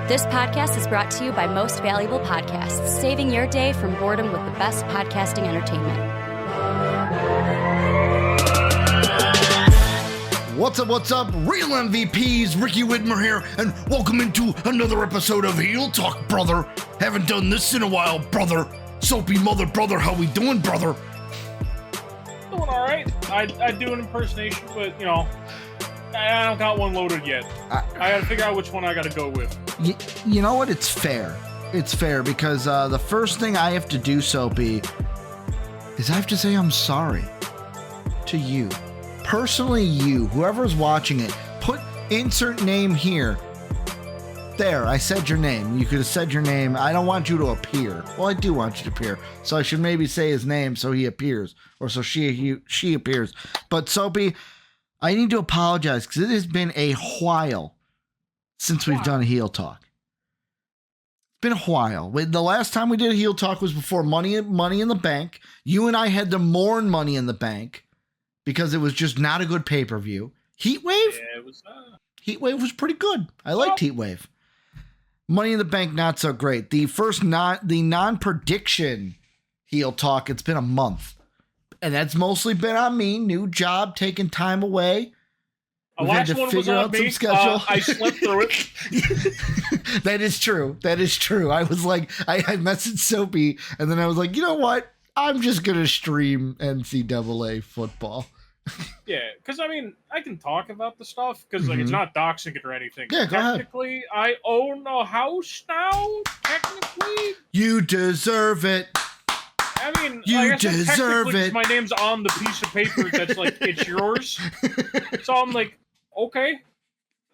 This podcast is brought to you by Most Valuable Podcasts, saving your day from boredom with the best podcasting entertainment. What's up, real MVPs? Ricky Widmer here, and welcome into another episode of Heel Talk, brother. Haven't done this in a while, brother. Soapy mother, brother, how we doing, brother? Doing all right. I do an impersonation, but, you know, I don't got one loaded yet. I got to figure out which one I got to go with. You know what? It's fair. It's fair because the first thing I have to do, Soapy, is I have to say I'm sorry to you. Personally, you, whoever's watching it, put insert name here. There, I said your name. You could have said your name. I don't want you to appear. Well, I do want you to appear. So I should maybe say his name so he appears. Or so she appears. But Soapy, I need to apologize because it has been a while since we've done a Heel Talk. It's been a while. The last time we did a Heel Talk was before Money in the Bank. You and I had to mourn Money in the Bank because it was just not a good pay-per-view. Heatwave? Yeah, it was. Heatwave was pretty good. I liked Heatwave. Money in the Bank, not so great. The non-prediction Heel Talk, it's been a month. And that's mostly been on me. New job, taking time away. The last one was on me. I slept through it. That is true. That is true. I was like, I messaged Soapy, and then I was like, you know what? I'm just going to stream NCAA football. Yeah, because, I mean, I can talk about the stuff, because like, it's not doxing it or anything. Yeah, go technically, I own a house now, technically. You deserve it. I mean, you like I said, deserve it. My name's on the piece of paper that's like, it's yours. So I'm like, okay.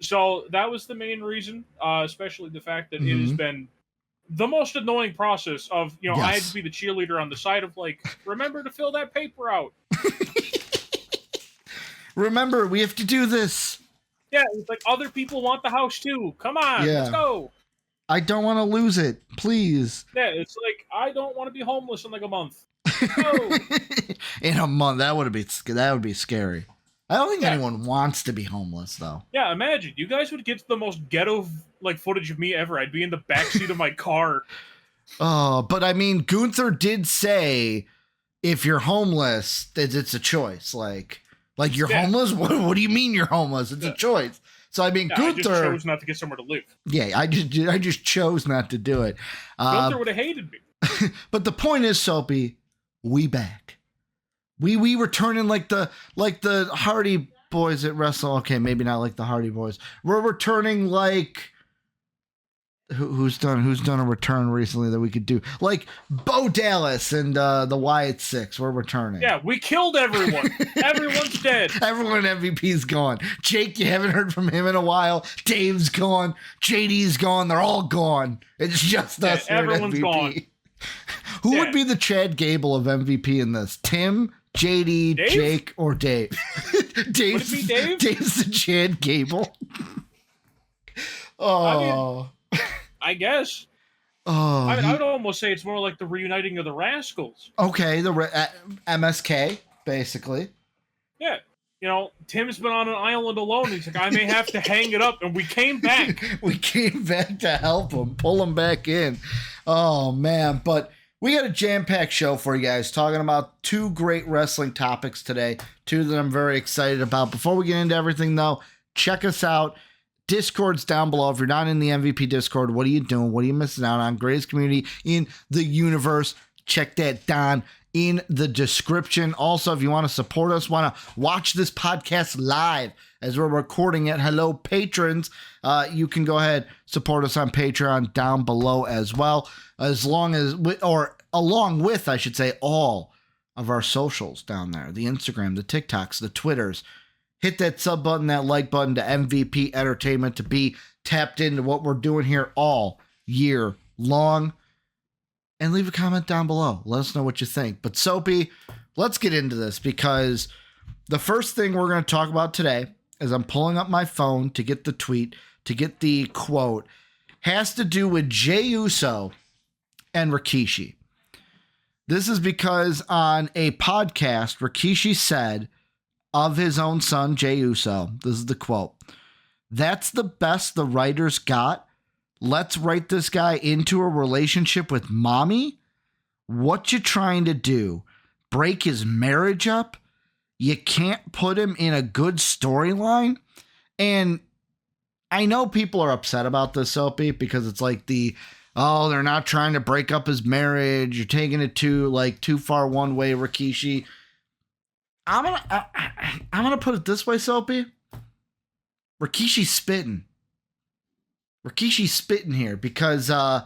So that was the main reason, especially the fact that it has been the most annoying process of, you know, I had to be the cheerleader on the side of like, remember to fill that paper out. Remember, we have to do this. Yeah, it's like other people want the house too. Come on, let's go. I don't want to lose it, please. Yeah, it's like I don't want to be homeless in like a month. No. In a month, that would be scary. I don't think anyone wants to be homeless though. Yeah, imagine you guys would get the most ghetto like footage of me ever. I'd be in the backseat of my car. Oh, but I mean, Gunther did say if you're homeless, it's a choice. Like you're homeless? What do you mean you're homeless? It's a choice. So I mean, Gunther I just chose not to get somewhere to live. Yeah, I just chose not to do it. Gunther would have hated me. But the point is, Soapy, we back. We returning like the Hardy Boys at Wrestle. Okay, maybe not like the Hardy Boys. We're returning like who's done a return recently that we could do, like Bo Dallas and the Wyatt Six. We're returning. Yeah, we killed everyone. Everyone's dead. Everyone in MVP's gone. Jake, you haven't heard from him in a while. Dave's gone. JD's gone. They're all gone. It's just us. Everyone's MVP. gone. Who would be the Chad Gable of MVP in this? Tim, JD, Dave? Jake, or Dave? Would it be Dave? Dave's the Chad Gable. Oh. I guess. Oh, I would almost say it's more like the reuniting of the Rascals. Okay, the MSK, basically. Yeah. You know, Tim's been on an island alone. He's like, I may have to hang it up. And we came back. We came back to help him, pull him back in. Oh, man. But we got a jam-packed show for you guys, talking about two great wrestling topics today, two that I'm very excited about. Before we get into everything, though, check us out. Discord's down below. If you're not in the MVP Discord, what are you doing? What are you missing out on? Greatest community in the universe. Check that down in the description. Also, if you want to support us, want to watch this podcast live as we're recording it, hello patrons, you can go ahead, support us on Patreon down below as well, along with, I should say, all of our socials down there, the Instagram, the TikToks, the Twitters. Hit that sub button, that like button to MVP Entertainment to be tapped into what we're doing here all year long. And leave a comment down below. Let us know what you think. But Soapy, let's get into this, because the first thing we're going to talk about today, as I'm pulling up my phone to get the tweet, to get the quote, has to do with Jey Uso and Rikishi. This is because on a podcast, Rikishi said of his own son, Jey Uso, this is the quote, "That's the best the writers got. let's write this guy into a relationship with mommy. What you trying to do? Break his marriage up? You can't put him in a good storyline? And I know people are upset about this, Soapy, because it's like they're not trying to break up his marriage. You're taking it too far one way, Rikishi. I'm gonna put it this way, Soapy. Rikishi's spitting. Rikishi's spitting here because I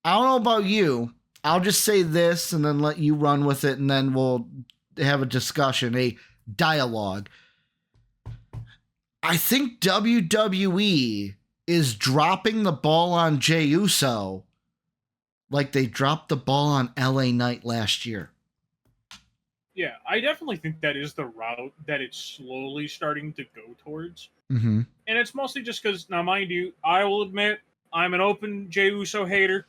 don't know about you. I'll just say this and then let you run with it, and then we'll have a discussion, a dialogue. I think WWE is dropping the ball on Jey Uso like they dropped the ball on LA Knight last year. Yeah, I definitely think that is the route that it's slowly starting to go towards. Mm-hmm. And it's mostly just because, now mind you, I will admit, I'm an open Jey Uso hater.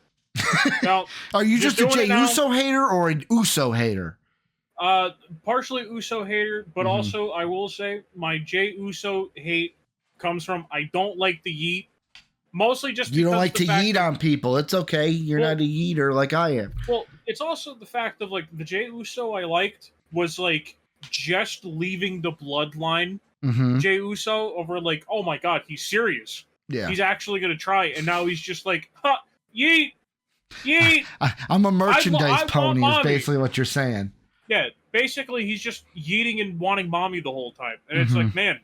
Now, are you just a Jey Uso hater or an Uso hater? Partially Uso hater, but also I will say my Jey Uso hate comes from I don't like the yeet. Mostly just because you don't like to yeet on people. It's okay. You're not a yeeter like I am. Well, it's also the fact of like the Jey Uso I liked was like just leaving the bloodline. Jey Uso over like, oh my god, he's serious. Yeah, he's actually gonna try, and now he's just like, huh, yeet. I'm a merchandise pony. Is basically what you're saying. Yeah, basically he's just yeeting and wanting mommy the whole time, and it's like, man,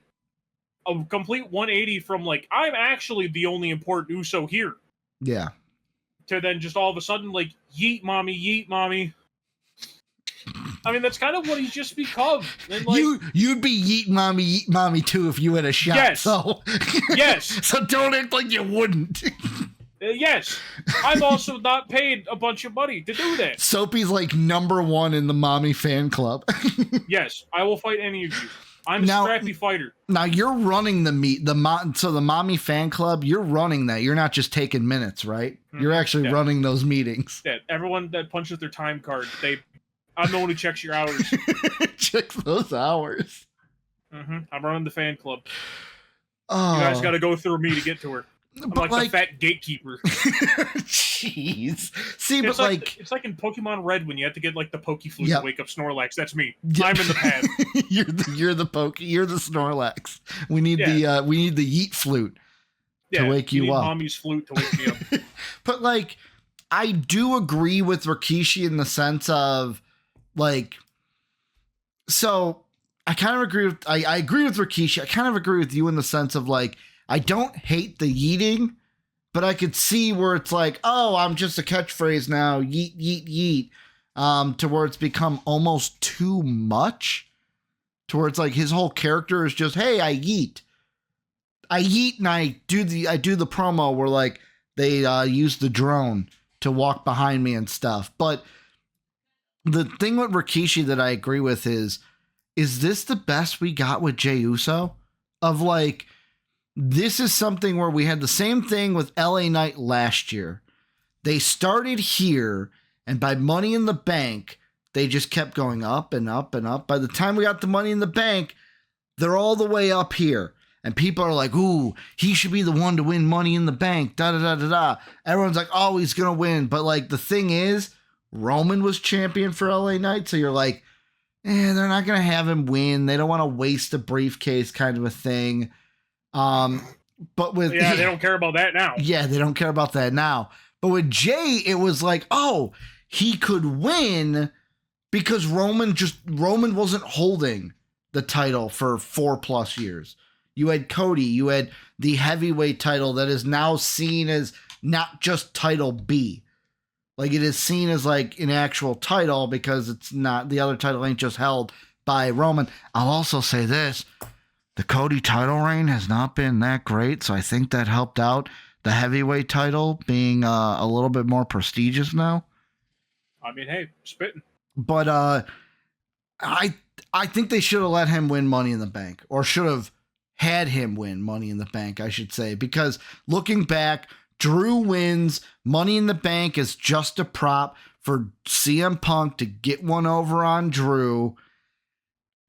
a complete 180 from like I'm actually the only important Uso here. Yeah. To then just all of a sudden like yeet mommy, yeet mommy. I mean, that's kind of what he's just become. And like, you'd be yeet mommy too if you had a shot. Yes. So yes. So don't act like you wouldn't. Yes. I'm also not paid a bunch of money to do that. Soapy's like #1 in the mommy fan club. Yes, I will fight any of you. I'm a scrappy fighter. Now you're running so the mommy fan club, you're running that. You're not just taking minutes, right? You're actually running those meetings. Yeah, everyone that punches their time card, I'm the one who checks your hours. Checks those hours. I'm running the fan club. Oh. You guys got to go through me to get to her. I'm like the fat gatekeeper. Jeez. See, it's like in Pokemon Red when you have to get like the Pokeflute to wake up Snorlax. That's me. I'm in the path. You're the Snorlax. We need the Yeet flute to wake you up. Mommy's flute to wake me up. But like, I do agree with Rikishi in the sense of like, so I kind of agree with I agree with Rikishi. I kind of agree with you in the sense of like, I don't hate the yeeting, but I could see where it's like, oh, I'm just a catchphrase now, yeet, yeet, yeet, to where it's become almost too much, to where it's like his whole character is just, hey, I yeet, and I do the promo where like they use the drone to walk behind me and stuff. But the thing with Rikishi that I agree with is this the best we got with Jey Uso? Of like, this is something where we had the same thing with LA Knight last year. They started here, and by Money in the Bank, they just kept going up and up and up. By the time we got the Money in the Bank, they're all the way up here. And people are like, ooh, he should be the one to win Money in the Bank, da-da-da-da-da. Everyone's like, oh, he's going to win. But, like, the thing is, Roman was champion for LA Knight, so you're like, they're not going to have him win. They don't want to waste a briefcase kind of a thing. But with... Yeah, they don't care about that now. Yeah, they don't care about that now. But with Jey, it was like, oh, he could win because Roman wasn't holding the title for 4+ years. You had Cody, you had the heavyweight title that is now seen as not just title B. Like, it is seen as like an actual title because it's not, the other title ain't just held by Roman. I'll also say this, the Cody title reign has not been that great, so I think that helped out the heavyweight title being a little bit more prestigious now. I mean, hey, spitting. But I think they should have let him win Money in the Bank, or should have had him win Money in the Bank, I should say, because looking back, Drew wins Money in the Bank is just a prop for CM Punk to get one over on Drew.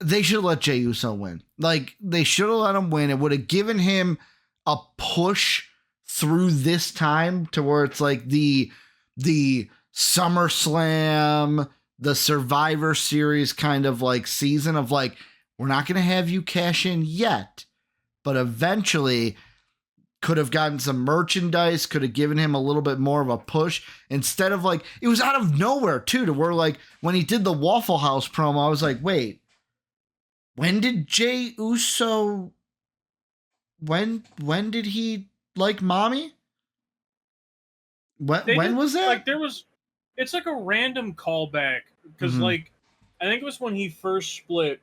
They should have let Jey Uso win. Like, they should have let him win. It would have given him a push through this time to where it's like the SummerSlam, the Survivor Series kind of like season of like, we're not going to have you cash in yet, but eventually could have gotten some merchandise, could have given him a little bit more of a push instead of like, it was out of nowhere too, to where like when he did the Waffle House promo, I was like, wait, when did Jey Uso, when did he like mommy? When was that? Like it's like a random callback because like, I think it was when he first split,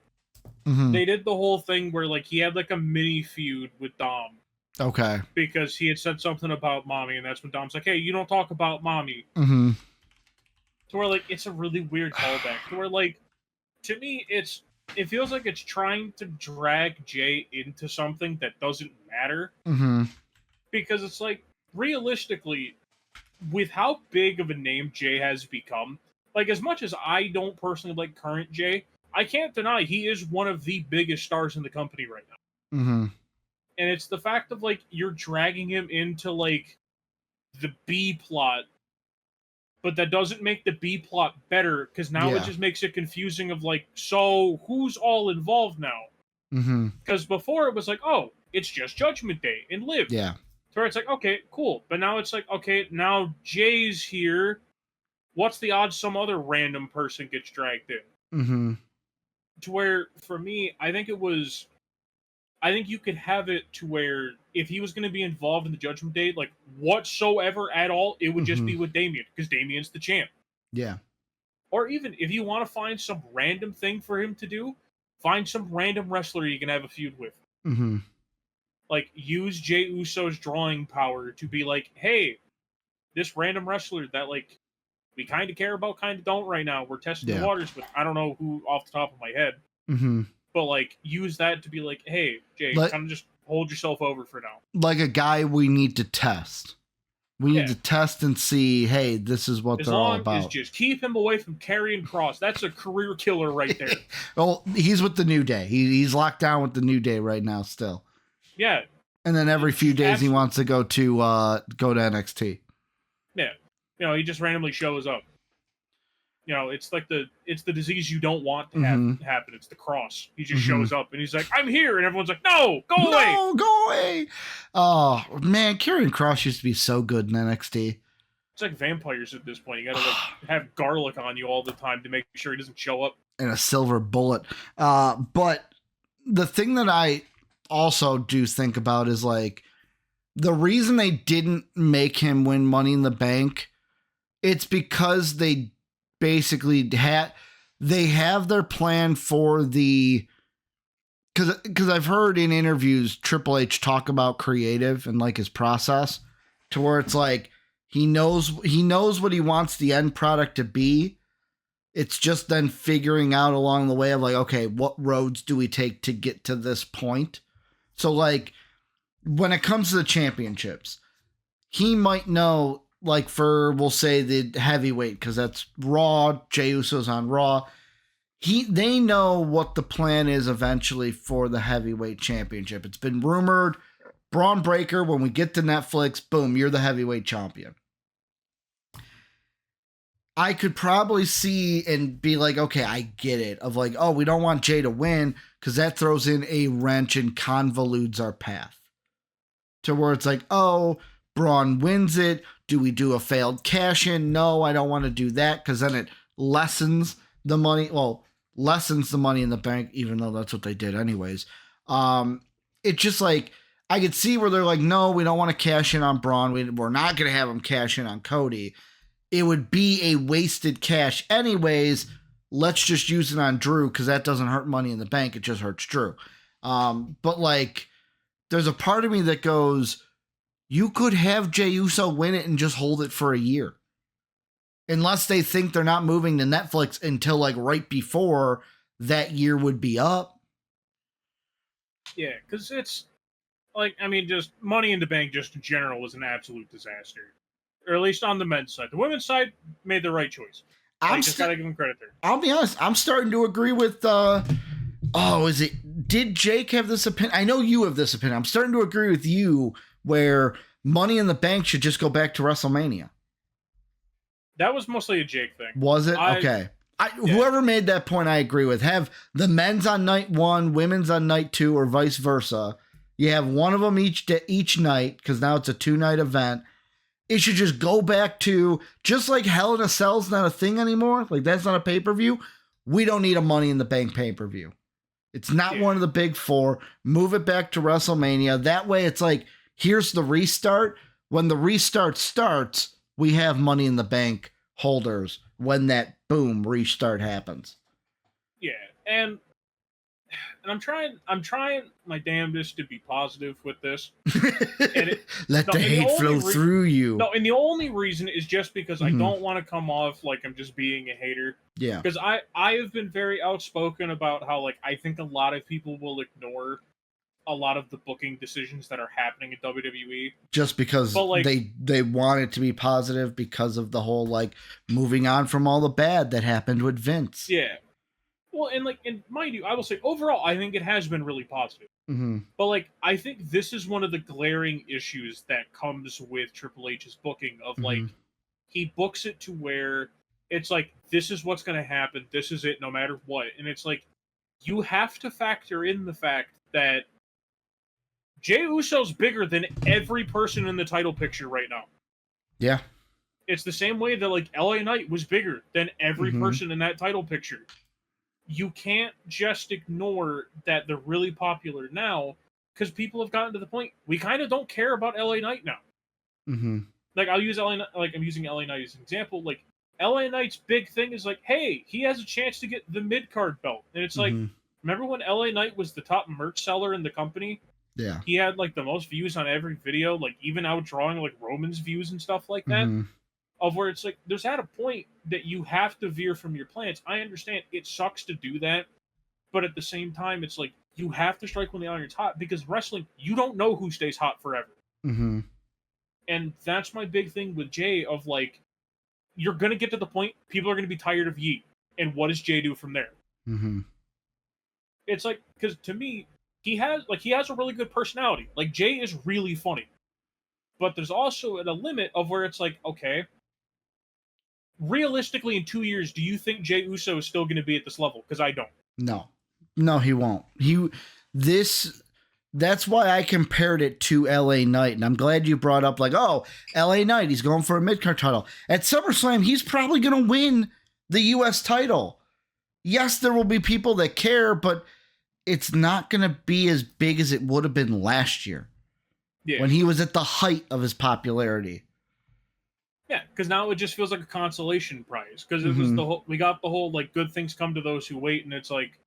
they did the whole thing where like he had like a mini feud with Dom. Okay. Because he had said something about mommy, and that's when Dom's like, hey, you don't talk about mommy. To where, like, it's a really weird callback. To where, like, to me, it feels like it's trying to drag Jey into something that doesn't matter. Because it's like, realistically, with how big of a name Jey has become, like, as much as I don't personally like current Jey, I can't deny he is one of the biggest stars in the company right now. And it's the fact of, like, you're dragging him into, like, the B plot, but that doesn't make the B plot better, because now it just makes it confusing of, like, so who's all involved now? Because before it was like, oh, it's just Judgment Day and Liv. Yeah. So it's like, okay, cool. But now it's like, okay, now Jay's here. What's the odds some other random person gets dragged in? To where, for me, I think you could have it to where if he was going to be involved in the Judgment Day, like whatsoever at all, it would just be with Damian, because Damian's the champ. Yeah. Or even if you want to find some random thing for him to do, find some random wrestler you can have a feud with. Like, use Jey Uso's drawing power to be like, hey, this random wrestler that, like, we kind of care about, kind of don't right now. We're testing the waters with, I don't know who off the top of my head. But, like, use that to be like, hey, Jey, kind of just hold yourself over for now. Like a guy we need to test. We need to test and see, hey, this is what they're all about. As long as just keep him away from Karrion Kross. That's a career killer right there. Well, he's with the New Day. He's locked down with the New Day right now still. Yeah. And then every few days he wants to go to NXT. Yeah. You know, he just randomly shows up. You know, it's like the disease you don't want to have happen. It's the cross. He just shows up and he's like, I'm here. And everyone's like, no, go away. No, go away. Oh, man. Karrion Kross used to be so good in NXT. It's like vampires at this point. You gotta like have garlic on you all the time to make sure he doesn't show up. And a silver bullet. But the thing that I also do think about is like, the reason they didn't make him win Money in the Bank, it's because they basically they have their plan for the, because I've heard in interviews Triple H talk about creative and like his process, to where it's like he knows what he wants the end product to be. It's just then figuring out along the way of like, okay, what roads do we take to get to this point? So like when it comes to the championships, he might know, like, for, we'll say, the heavyweight, because that's Raw, Jey Uso's on Raw. They know what the plan is eventually for the heavyweight championship. It's been rumored, Braun Breaker, when we get to Netflix, boom, you're the heavyweight champion. I could probably see and be like, okay, I get it. Of like, oh, we don't want Jey to win, because that throws in a wrench and convolutes our path. To where it's like, oh, Braun wins it. Do we do a failed cash in? No, I don't want to do that, because then it lessens the money. Well, lessens the Money in the Bank, even though that's what they did anyways. It's just like, I could see where they're like, no, we don't want to cash in on Braun. We're not going to have him cash in on Cody. It would be a wasted cash anyways. Let's just use it on Drew, because that doesn't hurt Money in the Bank. It just hurts Drew. But like, there's a part of me that goes, you could have Jey Uso win it and just hold it for a year. Unless they think they're not moving to Netflix until like right before that year would be up. Yeah, because it's like, I mean, just Money in the Bank just in general was an absolute disaster. Or at least on the men's side. The women's side made the right choice. I just gotta give them credit there. I'll be honest, I'm starting to agree with did Jake have this opinion? I know you have this opinion. I'm starting to agree with you, where Money in the Bank should just go back to WrestleMania. That was mostly a Jake thing. Was it? Okay. Whoever made that point, I agree with. Have the men's on night 1, women's on night 2, or vice versa. You have one of them each night, because now it's a 2-night event. It should just go back to, just like Hell in a Cell's not a thing anymore. Like, that's not a pay-per-view. We don't need a Money in the Bank pay-per-view. It's not one of the big 4. Move it back to WrestleMania. That way it's like, here's the restart. When the restart starts, we have Money in the Bank holders when that boom restart happens. Yeah, and I'm trying my damnedest to be positive with this. Let the hate flow through you. No, and the only reason is just because I don't want to come off like I'm just being a hater. Yeah. Because I have been very outspoken about how, like, I think a lot of people will ignore a lot of the booking decisions that are happening at WWE just because they want it to be positive because of the whole, like, moving on from all the bad that happened with Vince. Yeah. Well, and mind you, I will say overall I think it has been really positive. But, like, I think this is one of the glaring issues that comes with Triple H's booking of, like, he books it to where it's like, this is what's going to happen, this is it no matter what. And it's like, you have to factor in the fact that Jey Uso's bigger than every person in the title picture right now. Yeah. It's the same way that, like, LA Knight was bigger than every person in that title picture. You can't just ignore that they're really popular now, because people have gotten to the point, we kind of don't care about LA Knight now. Like, I'll use LA Knight, like, I'm using LA Knight as an example. Like, LA Knight's big thing is, like, hey, he has a chance to get the mid-card belt. And it's like, remember when LA Knight was the top merch seller in the company? Yeah. He had, like, the most views on every video, like, even outdrawing, like, Roman's views and stuff like that. Of where it's like, there's at a point that you have to veer from your plans. I understand it sucks to do that, but at the same time, it's like, you have to strike when the iron's hot, because wrestling, you don't know who stays hot forever. And that's my big thing with Jey, of, like, you're going to get to the point, people are going to be tired of Yeet. And what does Jey do from there? It's like, because to me, he has a really good personality. Like, Jey is really funny. But there's also a limit of where it's like, okay, realistically in 2 years, do you think Jey Uso is still going to be at this level? Because I don't. No, he won't. That's why I compared it to LA Knight. And I'm glad you brought up, like, oh, LA Knight, he's going for a mid-card title. At SummerSlam, he's probably going to win the US title. Yes, there will be people that care, but it's not going to be as big as it would have been last year. When he was at the height of his popularity. Yeah, because now it just feels like a consolation prize. Because it was we got the whole, like, good things come to those who wait, and it's like,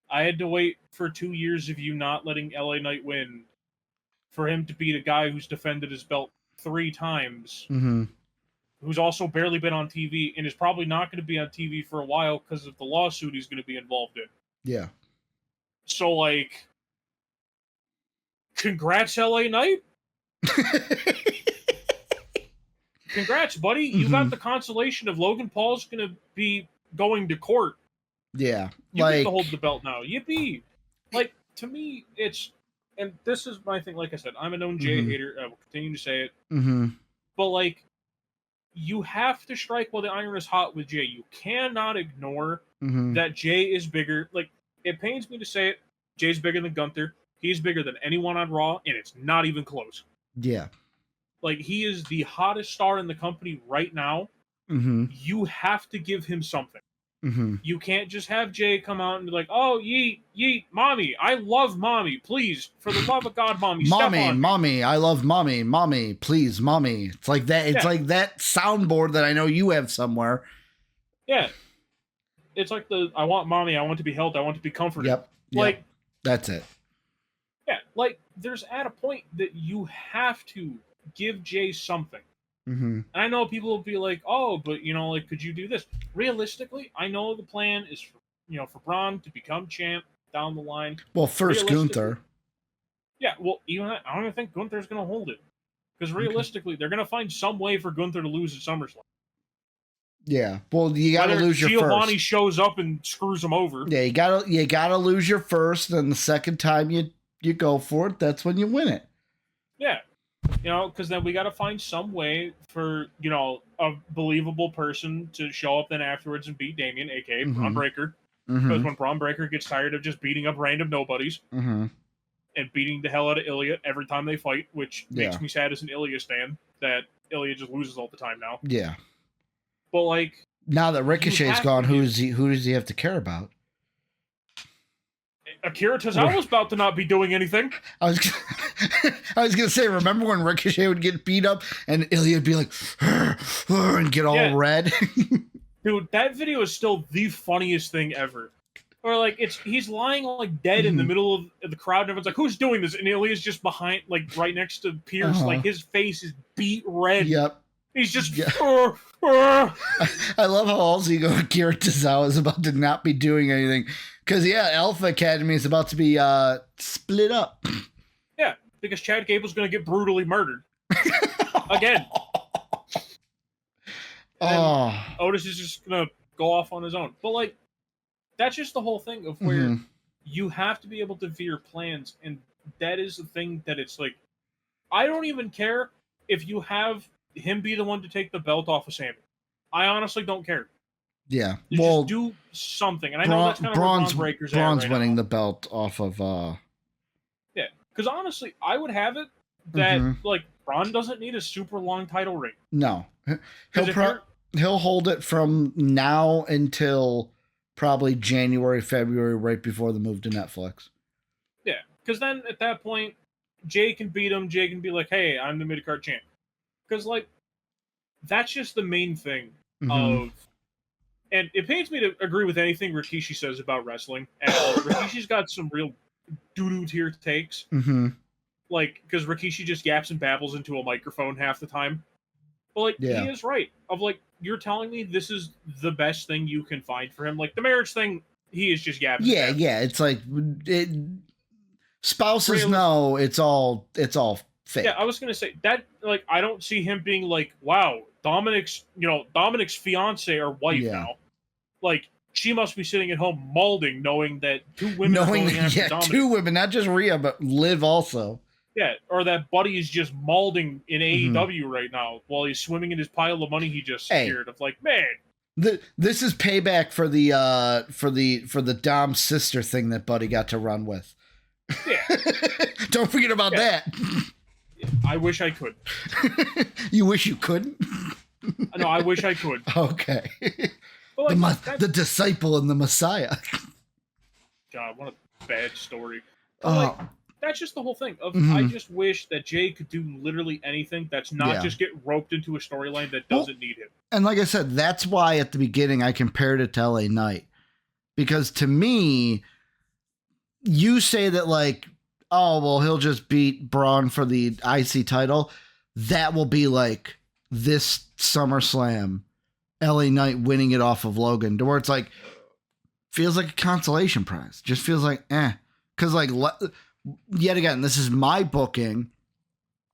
I had to wait for 2 years of you not letting LA Knight win for him to beat a guy who's defended his belt 3 times, who's also barely been on TV, and is probably not going to be on TV for a while because of the lawsuit he's going to be involved in. Yeah. So, like, congrats, LA Knight. Congrats, buddy. You got the consolation of Logan Paul's going to be going to court. Yeah. You get to hold the belt now. Yippee. Like, to me, it's, and this is my thing, like I said, I'm a known Jey hater. I will continue to say it. But, like, you have to strike while the iron is hot with Jey. You cannot ignore that Jey is bigger. Like, it pains me to say it. Jey's bigger than Gunther. He's bigger than anyone on Raw, and it's not even close. Yeah. Like, he is the hottest star in the company right now. You have to give him something. You can't just have Jey come out and be like, oh, yeet, mommy, I love mommy, please, for the love of God, mommy, step on mommy, I love mommy, please, mommy. It's like that. It's like that soundboard that I know you have somewhere. Yeah. It's like I want mommy, I want to be held, I want to be comforted. Yep. Like, that's it. Yeah, like, there's at a point that you have to give Jey something. And I know people will be like, oh, but, you know, like, could you do this? Realistically, I know the plan is, for Braun to become champ down the line. Well, first Gunther. Yeah, well, I don't even think Gunther's going to hold it. Because realistically, they're going to find some way for Gunther to lose at SummerSlam. Yeah, well, you got to lose your Giovanni first. shows up and screws him over. Yeah, you gotta lose your first, and the second time you go for it, that's when you win it. Yeah. You know, because then we got to find some way for, you know, a believable person to show up then afterwards and beat Damien, aka Braun Breaker. Because when Braun Breaker gets tired of just beating up random nobodies and beating the hell out of Ilya every time they fight, which makes me sad as an Ilya stan that Ilya just loses all the time now. Yeah. But like, now that Ricochet's gone, who does he have to care about? Akira Tozawa's about to not be doing anything. I was gonna say, remember when Ricochet would get beat up and Ilya would be like, and get all red? Dude, that video is still the funniest thing ever. Or like, he's lying like dead in the middle of the crowd, and everyone's like, "Who's doing this?" And Ilya's just behind, like right next to Pierce, like his face is beat red. Yep. He's just. I love how also Akira Tozawa is about to not be doing anything. Because, Alpha Academy is about to be split up. Yeah, because Chad Gable's going to get brutally murdered. Again. Otis is just going to go off on his own. But, like, that's just the whole thing of where you have to be able to veer plans. And that is the thing that it's like, I don't even care if you have him be the one to take the belt off of Sammy. I honestly don't care. Yeah, just do something, and I know that's kind of Braun Breaker's Braun's winning the belt off of. Yeah, because honestly, I would have it that like Braun doesn't need a super long title reign. No, he'll hold it from now until probably January, February, right before the move to Netflix. Yeah, because then at that point, Jey can beat him. Jey can be like, "Hey, I'm the mid-card champ," because like that's just the main thing of. And it pains me to agree with anything Rikishi says about wrestling. And Rikishi's got some real doo-doo tier takes. Like, because Rikishi just yaps and babbles into a microphone half the time. But, like, he is right. Of, like, you're telling me this is the best thing you can find for him? Like, the marriage thing, he is just yapping. Yeah. It's like, spouses know it's all fake. Yeah, I was going to say, that, like, I don't see him being like, wow, Dominic's fiance or wife now. Like, she must be sitting at home malding, knowing that two women are going after Dominic. Two women, not just Rhea, but Liv also. Yeah, or that Buddy is just malding in AEW right now while he's swimming in his pile of money he just secured. Of like, man, this is payback for the Dom sister thing that Buddy got to run with. Yeah, don't forget about that. I wish I could. You wish you couldn't? No, I wish I could. Okay. Like, the disciple and the Messiah. God, what a bad story. Like, that's just the whole thing. I just wish that Jey could do literally anything that's not just get roped into a storyline that doesn't need him. And like I said, that's why at the beginning I compared it to LA Knight. Because to me, you say that like, oh, well, he'll just beat Braun for the IC title. That will be like this SummerSlam, LA Knight winning it off of Logan, to where it's like, feels like a consolation prize. Just feels like, Because like, yet again, this is my booking.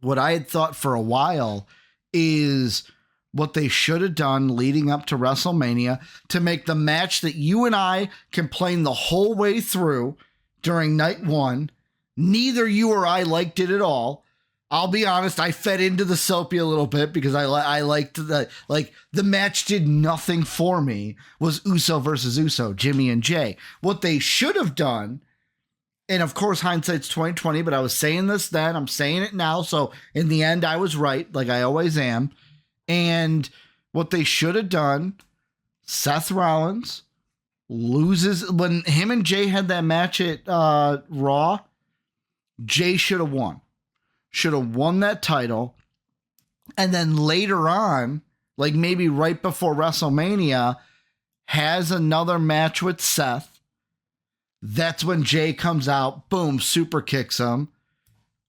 What I had thought for a while is what they should have done leading up to WrestleMania to make the match that you and I complained the whole way through during night one. Neither you or I liked it at all. I'll be honest, I fed into the Soapy a little bit because I liked the match did nothing for me, was Uso versus Uso, Jimmy and Jey. What they should have done, and of course hindsight's 2020, but I was saying this then, I'm saying it now, so in the end I was right, like I always am. And what they should have done, Seth Rollins loses, when him and Jey had that match at Raw, Jey should have won. Should have won that title. And then later on, like maybe right before WrestleMania, has another match with Seth. That's when Jey comes out, boom, super kicks him.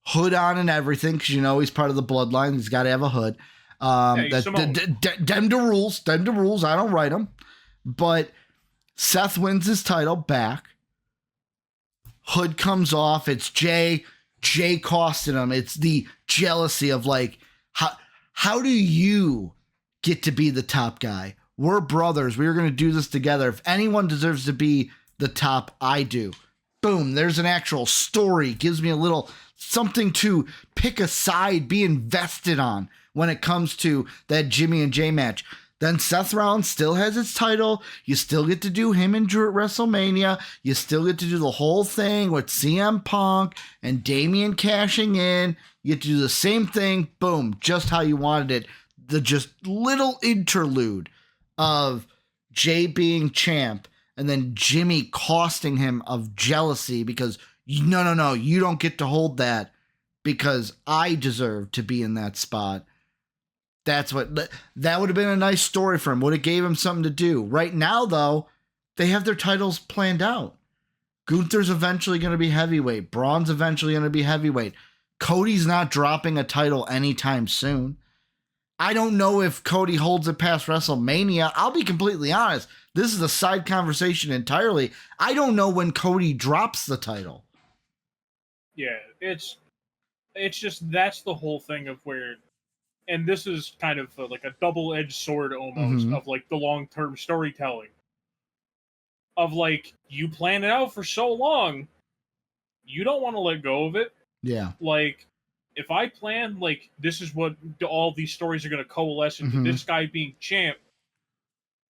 Hood on and everything, because you know he's part of the bloodline. He's got to have a hood. Dem to rules. I don't write them. But Seth wins his title back. Hood comes off. It's Jey costing him. It's the jealousy of like, how do you get to be the top guy? We're brothers. We were going to do this together. If anyone deserves to be the top, I do. boom, there's an actual story. Gives me a little something to pick a side, be invested on when it comes to that Jimmy and Jey match. Then Seth Rollins still has his title. You still get to do him and Drew at WrestleMania. You still get to do the whole thing with CM Punk and Damian cashing in. You get to do the same thing. Boom. Just how you wanted it. The just little interlude of Jey being champ and then Jimmy costing him of jealousy because no, you don't get to hold that because I deserve to be in that spot. That would have been a nice story for him. Would have gave him something to do. Right now, though, they have their titles planned out. Gunther's eventually going to be heavyweight. Braun's eventually going to be heavyweight. Cody's not dropping a title anytime soon. I don't know if Cody holds it past WrestleMania. I'll be completely honest. This is a side conversation entirely. I don't know when Cody drops the title. Yeah, it's just that's the whole thing of where, and this is kind of like a double-edged sword almost of like the long-term storytelling of like you plan it out for so long, you don't want to let go of it. Yeah. Like if I plan like this is what all these stories are going to coalesce into this guy being champ,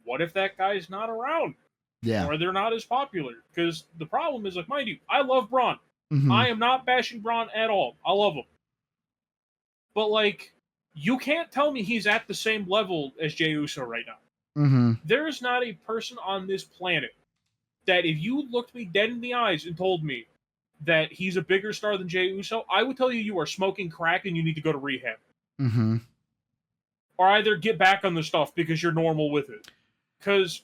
what if that guy's not around? Yeah. Or they're not as popular? Because the problem is like, mind you, I love Braun. I am not bashing Braun at all. I love him. But like, you can't tell me he's at the same level as Jey Uso right now. There is not a person on this planet that if you looked me dead in the eyes and told me that he's a bigger star than Jey Uso, I would tell you you are smoking crack and you need to go to rehab. Or either get back on the stuff because you're normal with it. Because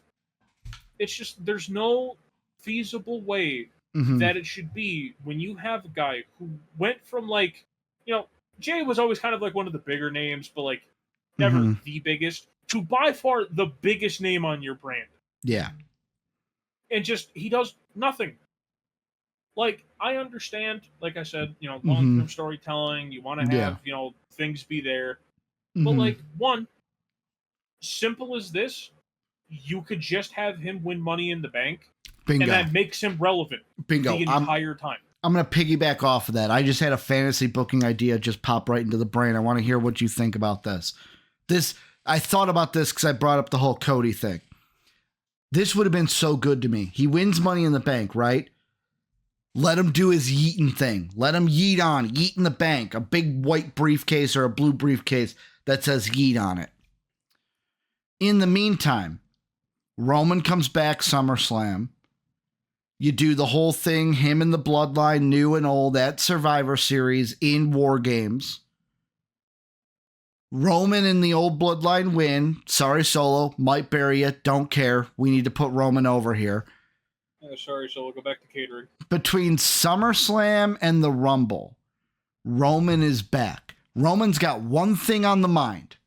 it's just, there's no feasible way that it should be when you have a guy who went from like, you know, Jey was always kind of like one of the bigger names, but like never the biggest, to by far the biggest name on your brand. Yeah. And just, he does nothing. Like, I understand, like I said, you know, long-term storytelling, you want to have, you know, things be there. But like, one, simple as this, you could just have him win Money in the Bank. Bingo. And that makes him relevant the entire time. I'm going to piggyback off of that. I just had a fantasy booking idea just pop right into the brain. I want to hear what you think about this. I thought about this because I brought up the whole Cody thing. This would have been so good to me. He wins Money in the Bank, right? Let him do his yeeting thing. Let him yeet on, yeet in the bank. A big white briefcase or a blue briefcase that says yeet on it. In the meantime, Roman comes back SummerSlam. You do the whole thing, him and the Bloodline, new and old, at Survivor Series in War Games. Roman and the old Bloodline win. Sorry, Solo. Might bury you. Don't care. We need to put Roman over here. Sorry, Solo. Go back to catering. Between SummerSlam and the Rumble, Roman is back. Roman's got one thing on the mind.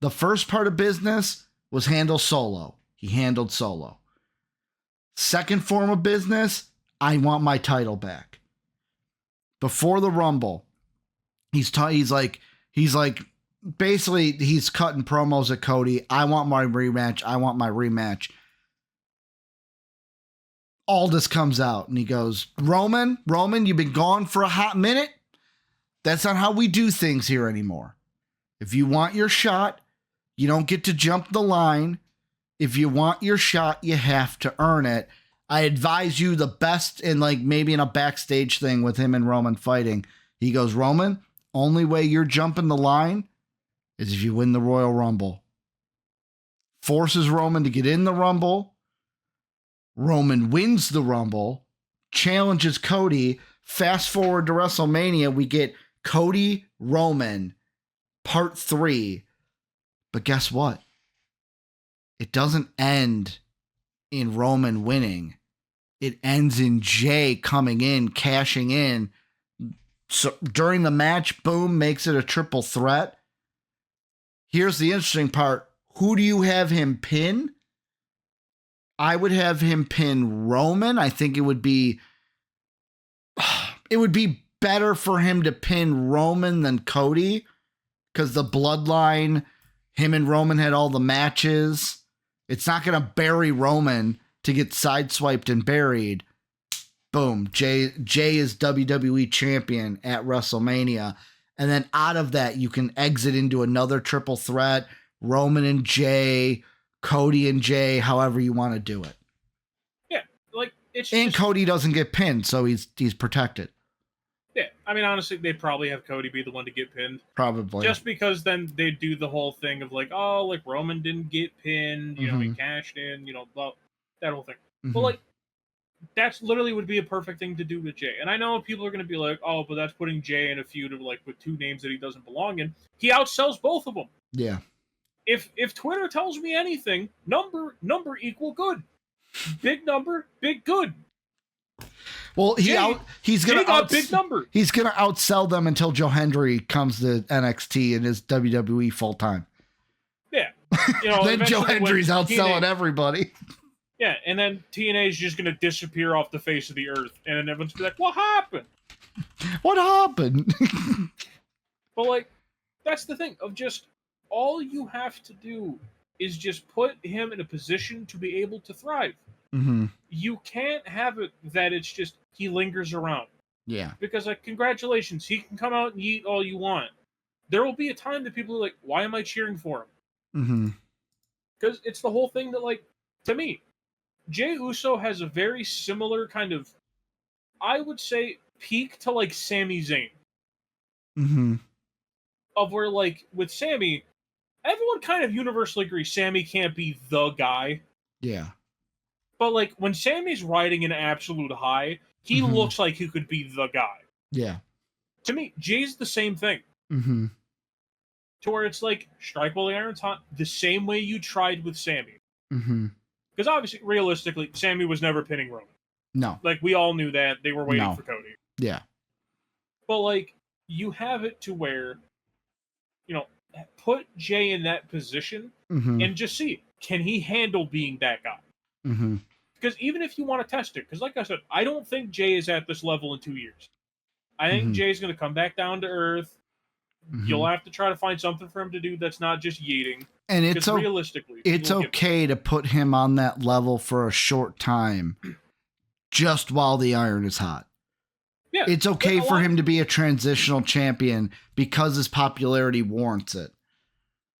The first part of business was handle Solo. He handled Solo. Second form of business, I want my title back. Before the Rumble, he's basically he's cutting promos at Cody. I want my rematch. I want my rematch. Aldis comes out and he goes, Roman, you've been gone for a hot minute. That's not how we do things here anymore. If you want your shot, you don't get to jump the line. If you want your shot, you have to earn it. I advise you the best, and like maybe in a backstage thing with him and Roman fighting. He goes, Roman, only way you're jumping the line is if you win the Royal Rumble. Forces Roman to get in the Rumble. Roman wins the Rumble, challenges Cody. Fast forward to WrestleMania, we get Cody Roman Part 3. But guess what? It doesn't end in Roman winning. It ends in Jey coming in, cashing in. So during the match, boom, makes it a triple threat. Here's the interesting part. Who do you have him pin? I would have him pin Roman. I think it would be better for him to pin Roman than Cody because the Bloodline, him and Roman had all the matches. It's not going to bury Roman to get sideswiped and buried. boom, Jey is WWE champion at WrestleMania. And then out of that, you can exit into another triple threat, Roman and Jey, Cody and Jey, however you want to do it. Yeah, like it's and Cody doesn't get pinned, so he's protected. Yeah, I mean, honestly, they'd probably have Cody be the one to get pinned. Probably. Just because then they'd do the whole thing of like, oh, like Roman didn't get pinned, you know, he cashed in, you know, blah, that whole thing. But like, that's literally would be a perfect thing to do with Jey. And I know people are going to be like, oh, but that's putting Jey in a feud of like with two names that he doesn't belong in. He outsells both of them. Yeah. If Twitter tells me anything, number equal good. Big number, big good. Well, he's gonna big number. He's gonna outsell them until Joe Hendry comes to NXT and is WWE full time. Yeah, you know, then Joe Hendry's outselling everybody. Yeah, and then TNA is just gonna disappear off the face of the earth, and then everyone's gonna be like, "What happened? What happened?" But like, that's the thing of just all you have to do is just put him in a position to be able to thrive. You can't have it that it's just he lingers around. Yeah. Because like, congratulations, he can come out and eat all you want. There will be a time that people are like, why am I cheering for him? Because it's the whole thing that, like, to me, Jey Uso has a very similar kind of, I would say, peak to like Sami Zayn. Of where, like, with Sami, everyone kind of universally agrees Sami can't be the guy. Yeah. But, like, when Sammy's riding an absolute high, he looks like he could be the guy. Yeah. To me, Jay's the same thing. To where it's like, strike while the iron's hot, the same way you tried with Sammy. Because obviously, realistically, Sammy was never pinning Roman. No. Like, we all knew that. They were waiting for Cody. Yeah. But, like, you have it to where, you know, put Jey in that position and just see, can he handle being that guy? Because even if you want to test it, because like I said, I don't think Jey is at this level in 2 years. I think Jay's going to come back down to earth. You'll have to try to find something for him to do that's not just yeeting. And it's realistically, it's okay to put him on that level for a short time, just while the iron is hot. Yeah, it's okay for him to be a transitional champion because his popularity warrants it.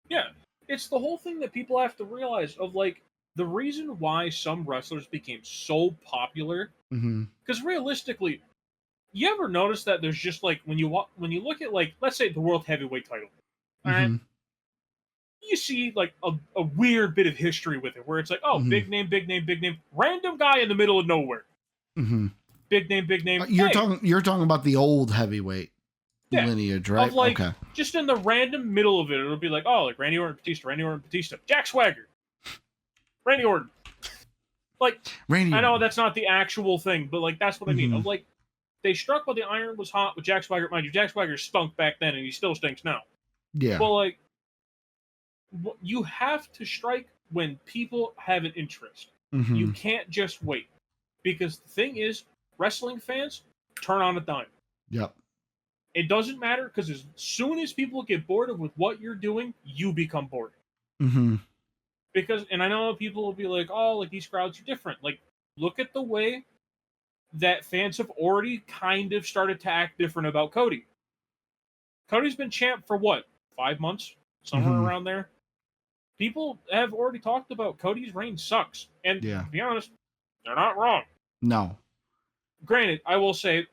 Yeah, it's the whole thing that people have to realize of like, the reason why some wrestlers became so popular, because realistically, you ever notice that there's just like when you look at like, let's say the world heavyweight title, all right, you see like a weird bit of history with it where it's like, oh, big name, random guy in the middle of nowhere, big name. You're talking about the old heavyweight lineage, right? Of like, just in the random middle of it, it'll be like, oh, like Randy Orton, Batista, Jack Swagger. Randy Orton. Like, I know that's not the actual thing, but, like, that's what I mean. Of, like, they struck while the iron was hot with Jack Swagger. Mind you, Jack Swagger stunk back then, and he still stinks now. Yeah. But, like, you have to strike when people have an interest. You can't just wait. Because the thing is, wrestling fans turn on a dime. Yep. It doesn't matter, because as soon as people get bored with what you're doing, you become bored. Because, and I know people will be like, oh, like, these crowds are different. Like, look at the way that fans have already kind of started to act different about Cody. Cody's been champ for what? 5 months? Somewhere around there? People have already talked about Cody's reign sucks. And to be honest, they're not wrong. No. Granted, I will say,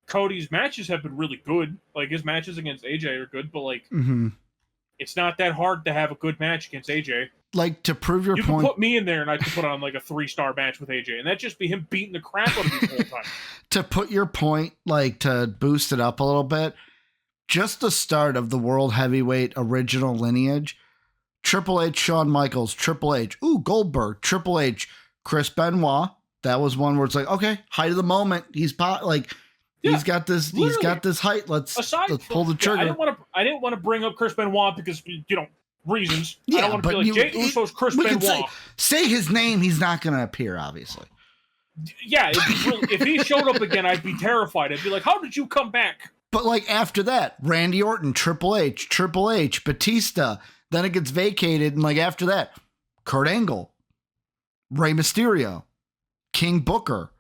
Cody's matches have been really good. Like, his matches against AJ are good, but, like, it's not that hard to have a good match against AJ. Like, to prove your point, you can put me in there and I can put on like a 3-star match with AJ, and that'd just be him beating the crap out of me the whole time. To put your point, like, to boost it up a little bit, just the start of the World Heavyweight original lineage, Triple H, Shawn Michaels, Triple H, Goldberg, Triple H, Chris Benoit. That was one where it's like, okay, height of the moment. He's he's got this height. Let's pull the trigger. I didn't want to bring up Chris Benoit because, you know, reasons. Yeah, I don't want to be like, Jey Uso's Chris Benoit. Say his name, he's not going to appear, obviously. Yeah, if he showed up again, I'd be terrified. I'd be like, how did you come back? But, like, after that, Randy Orton, Triple H, Batista, then it gets vacated, and, like, after that, Kurt Angle, Rey Mysterio, King Booker,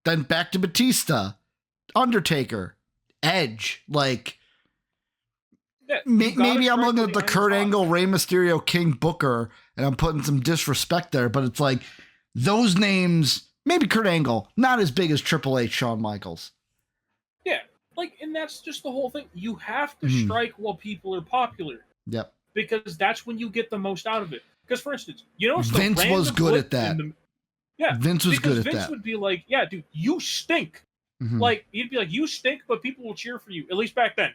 Then back to Batista, Undertaker, Edge. Like, Yeah, maybe I'm looking at the Kurt Angle, Rey Mysterio, King Booker, and I'm putting some disrespect there, but it's like those names, maybe Kurt Angle, not as big as Triple H, Shawn Michaels. Yeah, like, and that's just the whole thing. You have to strike while people are popular. Yep. Because that's when you get the most out of it. Because, for instance, Vince was good at that. Vince was good at that. Vince would be like, yeah, dude, you stink. Like, he'd be like, you stink, but people will cheer for you. At least back then.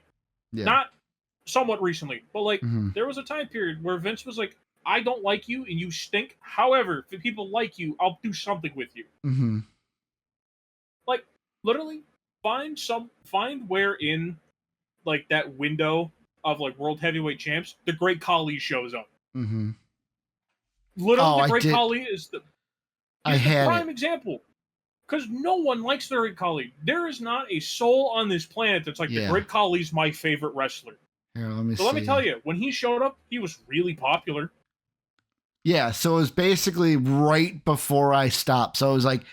Yeah. Not somewhat recently. But, like, there was a time period where Vince was like, I don't like you and you stink. However, if people like you, I'll do something with you. Like, literally, find where in, like, that window of, like, World Heavyweight Champs, the Great Khali shows up. Literally, the Great Khali is the prime example. Because no one likes the Great Khali. There is not a soul on this planet that's like, the Great Khali's my favorite wrestler. Here, let me let me tell you, when he showed up, he was really popular. Yeah, so it was basically right before I stopped. So it was like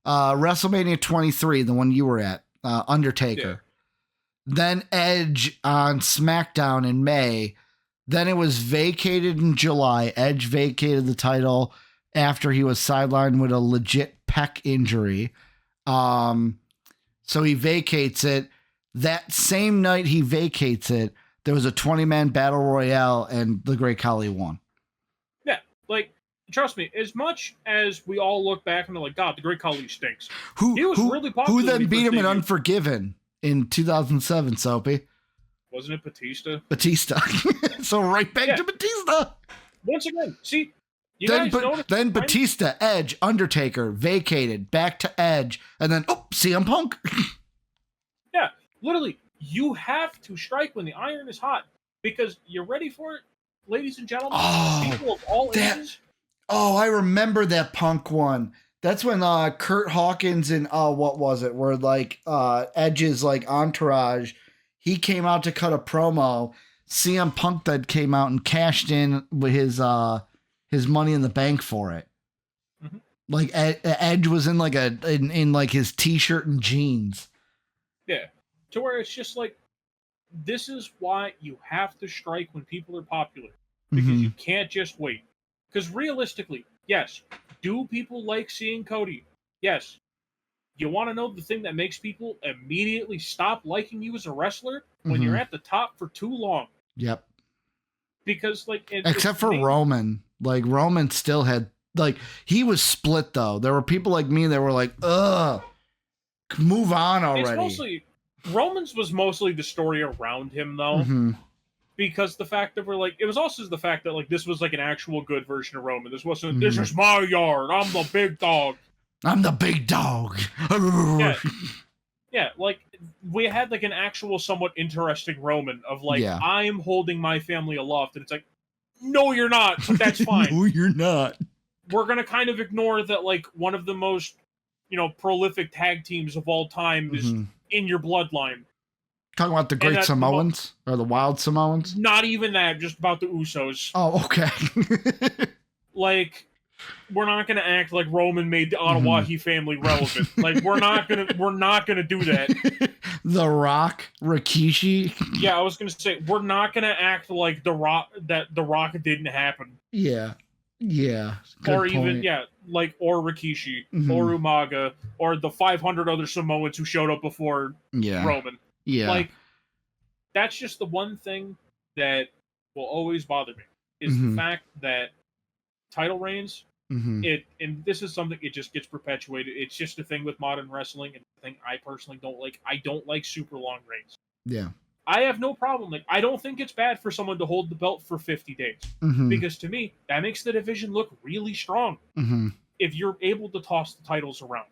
WrestleMania 23, the one you were at, Undertaker. Yeah. Then Edge on SmackDown in May. Then it was vacated in July. Edge vacated the title after he was sidelined with a legit pec injury. So he vacates it. That same night he vacates it, there was a 20-man battle royale, and the Great Khali won. Yeah, like, trust me, as much as we all look back and are like, God, the Great Khali stinks. He was really popular. Who then beat him in Unforgiven in 2007, Soapy? Wasn't it Batista? Batista. So right back to Batista. Once again, see, then Batista, Edge, Undertaker, vacated, back to Edge, and then, CM Punk. Yeah, literally, you have to strike when the iron is hot, because you're ready for it, ladies and gentlemen, people of all ages. Oh, I remember that Punk one. That's when Kurt Hawkins and what was it? Where like Edge's like entourage, he came out to cut a promo. CM Punk that came out and cashed in with his Money in the Bank for it. Like Edge was in like in like his t-shirt and jeans. Yeah, to where it's just like, this is why you have to strike when people are popular, because you can't just wait. Because realistically, yes, do people like seeing Cody? Yes. You want to know the thing that makes people immediately stop liking you as a wrestler? When you're at the top for too long. Yep. Because, like... Except for Roman. Like, Roman still had... Like, he was split, though. There were people like me that were like, ugh, move on already. Roman's was mostly the story around him, though. Because the fact that it was also the fact that, like, this was, like, an actual good version of Roman. This wasn't, this is my yard, I'm the big dog. I'm the big dog. Yeah, like, we had, like, an actual somewhat interesting Roman of, like, I am holding my family aloft, and it's like, no, you're not, but that's fine. No, you're not. We're gonna kind of ignore that, like, one of the most, prolific tag teams of all time is in your bloodline. Talking about the Great Samoans? Or the Wild Samoans? Not even that, just about the Usos. Oh, okay. Like, we're not gonna act like Roman made the Anawahi family relevant. Like, we're not gonna do that. The Rock, Rikishi. Yeah, I was gonna say, we're not gonna act like the Rock didn't happen. Yeah. Yeah. Or even, or Rikishi, or Umaga, or the 500 other Samoans who showed up before Roman. Yeah. Like, that's just the one thing that will always bother me, is the fact that title reigns, and this is something, it just gets perpetuated. It's just a thing with modern wrestling, and the thing I personally don't like. I don't like super long reigns. Yeah. I have no problem. Like, I don't think it's bad for someone to hold the belt for 50 days. Because to me, that makes the division look really strong. If you're able to toss the titles around.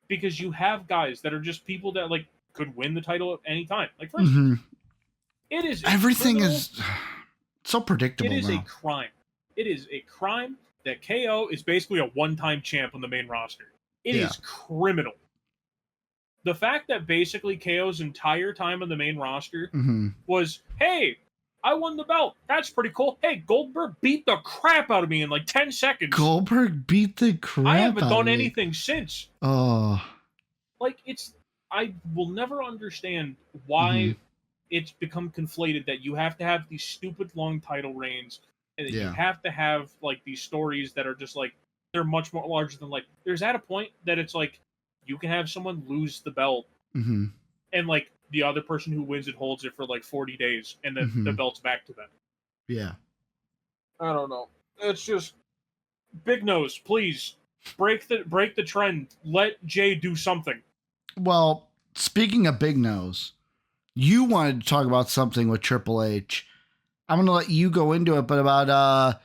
Because you have guys that are just people that, like, could win the title at any time. Like, for instance, it is everything is so predictable. It is now. a crime. It is a crime that KO is basically a one-time champ on the main roster. It is criminal. The fact that basically KO's entire time on the main roster was, hey, I won the belt. That's pretty cool. Hey, Goldberg beat the crap out of me in like 10 seconds. Goldberg beat the crap out of me. I haven't done anything since. Oh. like I will never understand why it's become conflated that you have to have these stupid long title reigns and that you Yeah. have to have like these stories that are just like they're much more larger than like there's at a point that it's like you can have someone lose the belt Mm-hmm. and like the other person who wins it holds it for like 40 days and then the belt's back to them. Yeah. I don't know. It's just Big Nose, please break the trend. Let Jey do something. Well, speaking of Big Nose, you wanted to talk about something with Triple H. I'm going to let you go into it, but about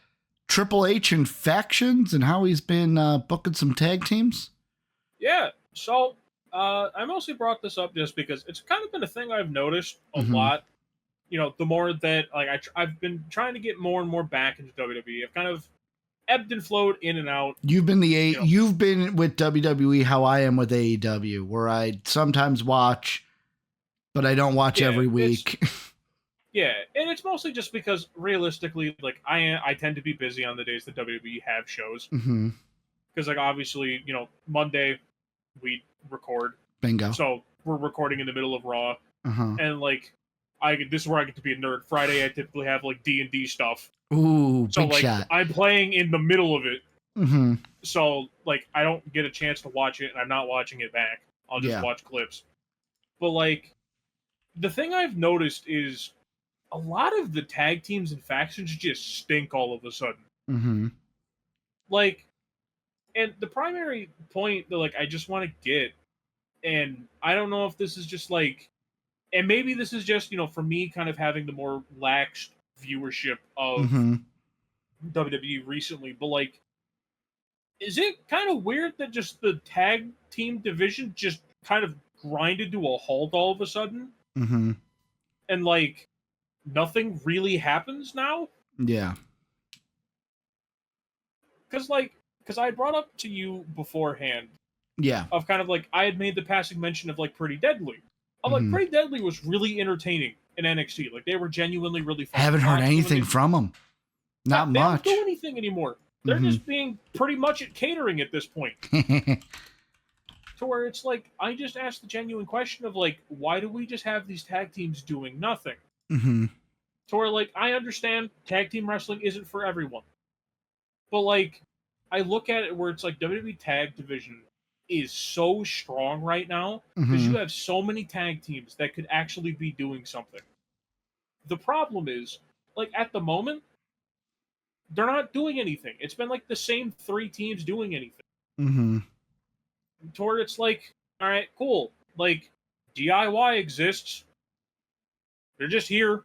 Triple H and factions and how he's been booking some tag teams. Yeah. So I mostly brought this up just because it's kind of been a thing I've noticed a lot. You know, the more that like I've been trying to get more and more back into WWE. I've kind of ebbed and flowed in and out. You've been you've been with WWE how I am with AEW, where I sometimes watch, but I don't watch every week. Yeah, and it's mostly just because realistically, like I tend to be busy on the days that WWE have shows. Because like obviously, you know, Monday we record. Bingo. So we're recording in the middle of Raw, and like this is where I get to be a nerd. Friday I typically have like D&D stuff. Ooh, so big like shot. I'm playing in the middle of it. So like I don't get a chance to watch it, and I'm not watching it back. I'll just watch clips. But like the thing I've noticed is a lot of the tag teams and factions just stink all of a sudden. Like, and the primary point that like I just want to get, and I don't know if this is just like, and maybe this is just, you know, for me kind of having the more lax viewership of WWE recently, but like, is it kind of weird that just the tag team division just kind of grinded to a halt all of a sudden? And like, nothing really happens now? Yeah. Because I brought up to you beforehand. Yeah. Of kind of like, I had made the passing mention of like Pretty Deadly. I'm like, Pretty Deadly was really entertaining in NXT. Like, they were genuinely really fun. Haven't heard anything from them. Not much. They don't do anything anymore. They're just being pretty much at catering at this point. To where it's like, I just asked the genuine question of like, why do we just have these tag teams doing nothing? To where like, I understand tag team wrestling isn't for everyone. But like, I look at it where it's like WWE tag division is so strong right now because you have so many tag teams that could actually be doing something. The problem is, like at the moment, they're not doing anything. It's been like the same 3 teams doing anything. To where it's like, all right, cool. Like, DIY exists. They're just here.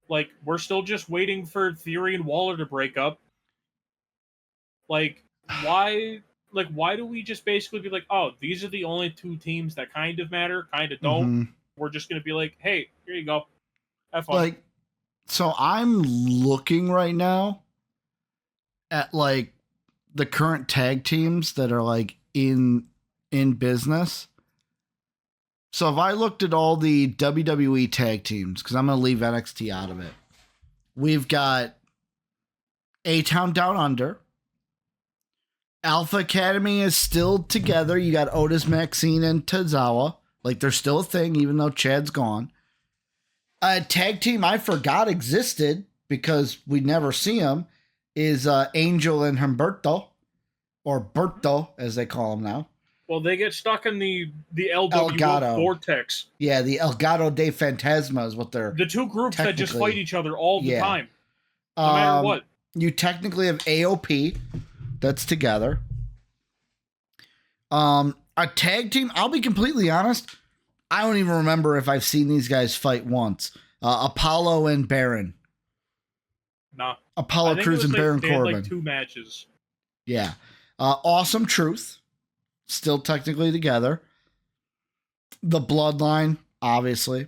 Like, we're still just waiting for Theory and Waller to break up. Like, why do we just basically be like, oh, these are the only 2 teams that kind of matter, kind of don't? We're just going to be like, hey, here you go. Have fun. Like, so I'm looking right now at like the current tag teams that are like in business. So if I looked at all the WWE tag teams, because I'm going to leave NXT out of it, we've got A-Town Down Under. Alpha Academy is still together. You got Otis, Maxine, and Tozawa. Like, they're still a thing, even though Chad's gone. A tag team I forgot existed because we never see them is Angel and Humberto, or Berto, as they call him now. Well, they get stuck in the LWO vortex. Yeah, the El Gato de Fantasma is what they're... The 2 groups that just fight each other all the time. No matter what. You technically have AOP that's together. A tag team, I'll be completely honest, I don't even remember if I've seen these guys fight once. Apollo and Baron. Nah. Apollo Crews and Baron Corbin. They had like 2 matches. Yeah. Awesome Truth. Still technically together. The Bloodline, obviously.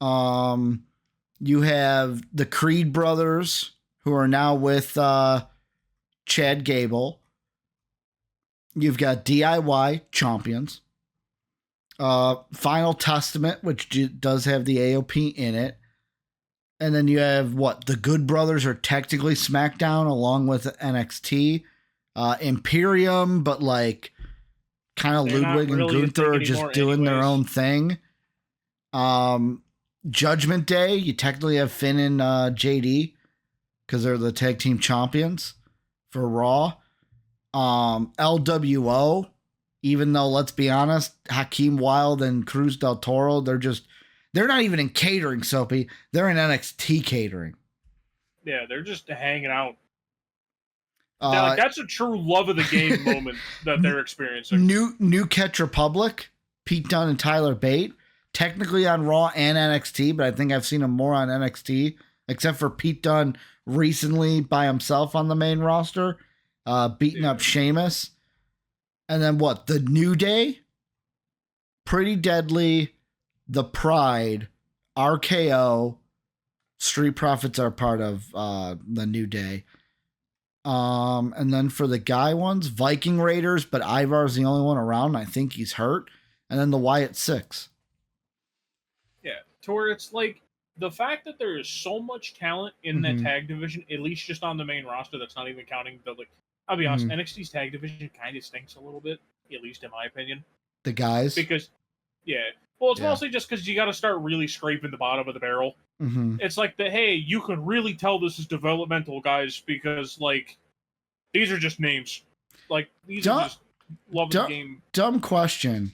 You have the Creed brothers, who are now with Chad Gable. You've got DIY champions. Final Testament, which does have the AOP in it. And then you have the Good Brothers are technically SmackDown along with NXT. Imperium, but like kind of They're not Ludwig and really a Gunther thing are just anymore doing their anyways. own thing. Judgment Day, you technically have Finn and JD because they're the tag team champions for Raw. LWO, even though, let's be honest, Hakeem Wilde and Cruz del Toro, they're not even in catering, Soapy. They're in NXT catering. Yeah, they're just hanging out. That's a true love of the game moment that they're experiencing. New Catch Republic, Pete Dunne and Tyler Bate, technically on Raw and NXT, but I think I've seen them more on NXT, except for Pete Dunne recently by himself on the main roster, beating up Sheamus. And then what? The New Day, Pretty Deadly, The Pride, RKO, Street Profits are part of the New Day. And then for the guy ones, Viking Raiders, but Ivar's the only one around. I think he's hurt. And then the Wyatt Six. Yeah, to where it's like the fact that there is so much talent in that tag division, at least just on the main roster, that's not even counting the I'll be honest, NXT's tag division kind of stinks a little bit, at least in my opinion. The guys, because it's mostly just because you got to start really scraping the bottom of the barrel. It's like hey, you can really tell this is developmental guys because like these are just names, like these are just love the game. Dumb question.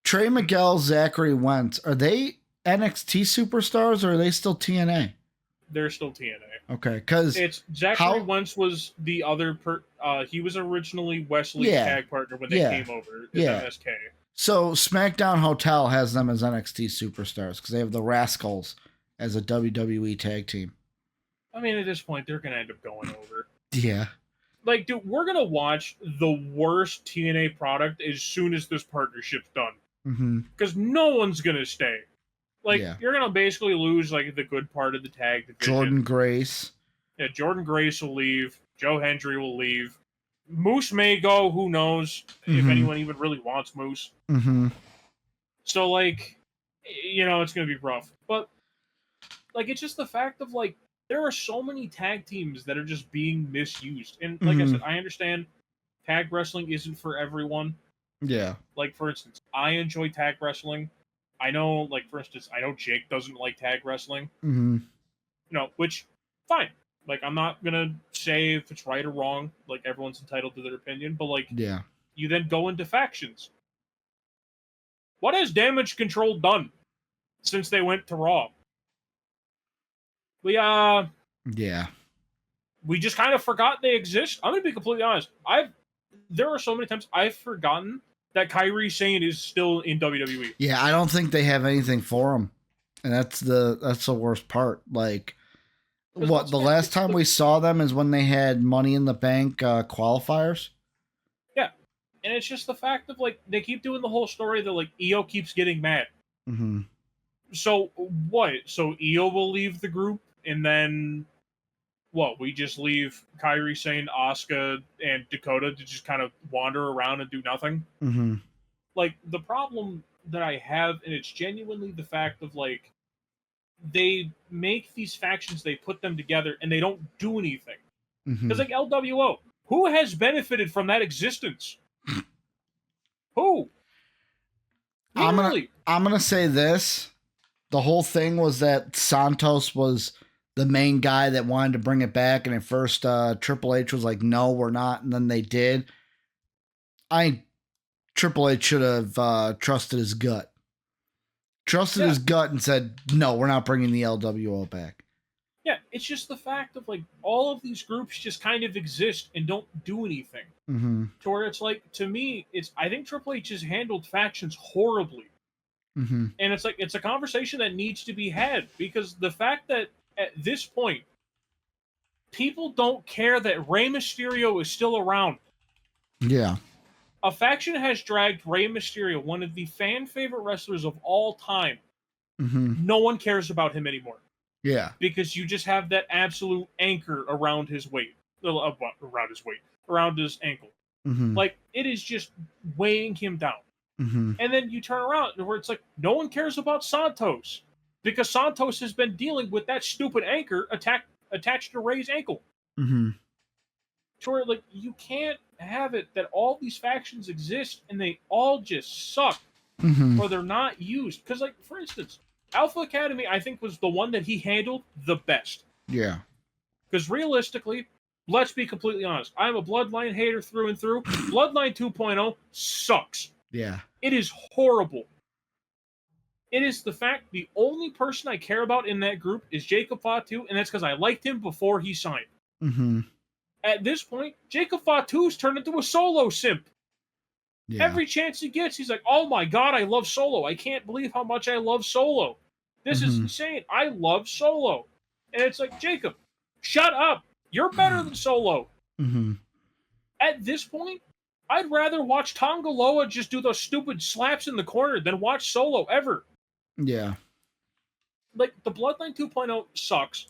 Trey Miguel, Zachary Wentz, are they NXT superstars or are they still TNA? They're still TNA. Okay, because it's Zachary Wentz was the other he was originally Wesley's tag partner when they came over as MSK. So SmackDown Hotel has them as NXT superstars because they have the Rascals as a WWE tag team. I mean, at this point, they're gonna end up going over. Yeah. Like, dude, we're gonna watch the worst TNA product as soon as this partnership's done. Because no one's gonna stay. Like, you're gonna basically lose like the good part of the tag division. Jordan Grace. Yeah, Jordan Grace will leave. Joe Hendry will leave. Moose may go. Who knows if anyone even really wants Moose. So, like, it's gonna be rough. But like, it's just the fact of like there are so many tag teams that are just being misused. And like I said, I understand tag wrestling isn't for everyone. Yeah. Like, for instance, I enjoy tag wrestling. I know, like, for instance, I know Jake doesn't like tag wrestling. Which, fine. Like, I'm not gonna say if it's right or wrong. Like, everyone's entitled to their opinion. But, like, you then go into factions. What has Damage Control done since they went to Raw? We just kind of forgot they exist. I'm gonna be completely honest. There are so many times I've forgotten that Kairi Sane is still in WWE. Yeah, I don't think they have anything for him, and that's the worst part. Like, what the last time we saw them is when they had Money in the Bank qualifiers. Yeah, and it's just the fact of like they keep doing the whole story that like Io keeps getting mad. So what? So Io will leave the group, and then what? We just leave Kairi Sane, Asuka, and Dakota to just kind of wander around and do nothing. Like, the problem that I have, and it's genuinely the fact of like they make these factions, they put them together, and they don't do anything. Because like LWO, who has benefited from that existence? Who? Literally. I'm gonna say this. The whole thing was that Santos was the main guy that wanted to bring it back, and at first Triple H was like, no, we're not, and then they did. Triple H should have trusted his gut. His gut and said, no, we're not bringing the LWO back. Yeah, it's just the fact of like all of these groups just kind of exist and don't do anything. To where it's like, to me, I think Triple H has handled factions horribly. And it's like, it's a conversation that needs to be had, because the fact that at this point, people don't care that Rey Mysterio is still around. Yeah. A faction has dragged Rey Mysterio, one of the fan favorite wrestlers of all time. No one cares about him anymore. Yeah. Because you just have that absolute anchor around his around his ankle. Like, it is just weighing him down. And then you turn around where it's like, no one cares about Santos, because Santos has been dealing with that stupid anchor attached to Rey's ankle. To To where, like, you can't have it that all these factions exist and they all just suck Mm-hmm. or they're not used. Because, like, for instance, Alpha Academy, I think, was the one that he handled the best. Yeah. Because realistically, let's be completely honest. I'm a Bloodline hater through and through. Bloodline 2.0 sucks. Yeah. It is horrible. It is the fact the only person I care about in that group is Jacob Fatu, and that's because I liked him before he signed. Mm-hmm. At this point, Jacob Fatu's turned into a Solo simp. Yeah. Every chance he gets, he's like, oh my god, I love Solo. I can't believe how much I love Solo. This is insane. I love Solo. And it's like, Jacob, shut up. You're better than Solo. Mm-hmm. At this point, I'd rather watch Tongaloa just do those stupid slaps in the corner than watch Solo ever. Yeah. Like, the Bloodline 2.0 sucks.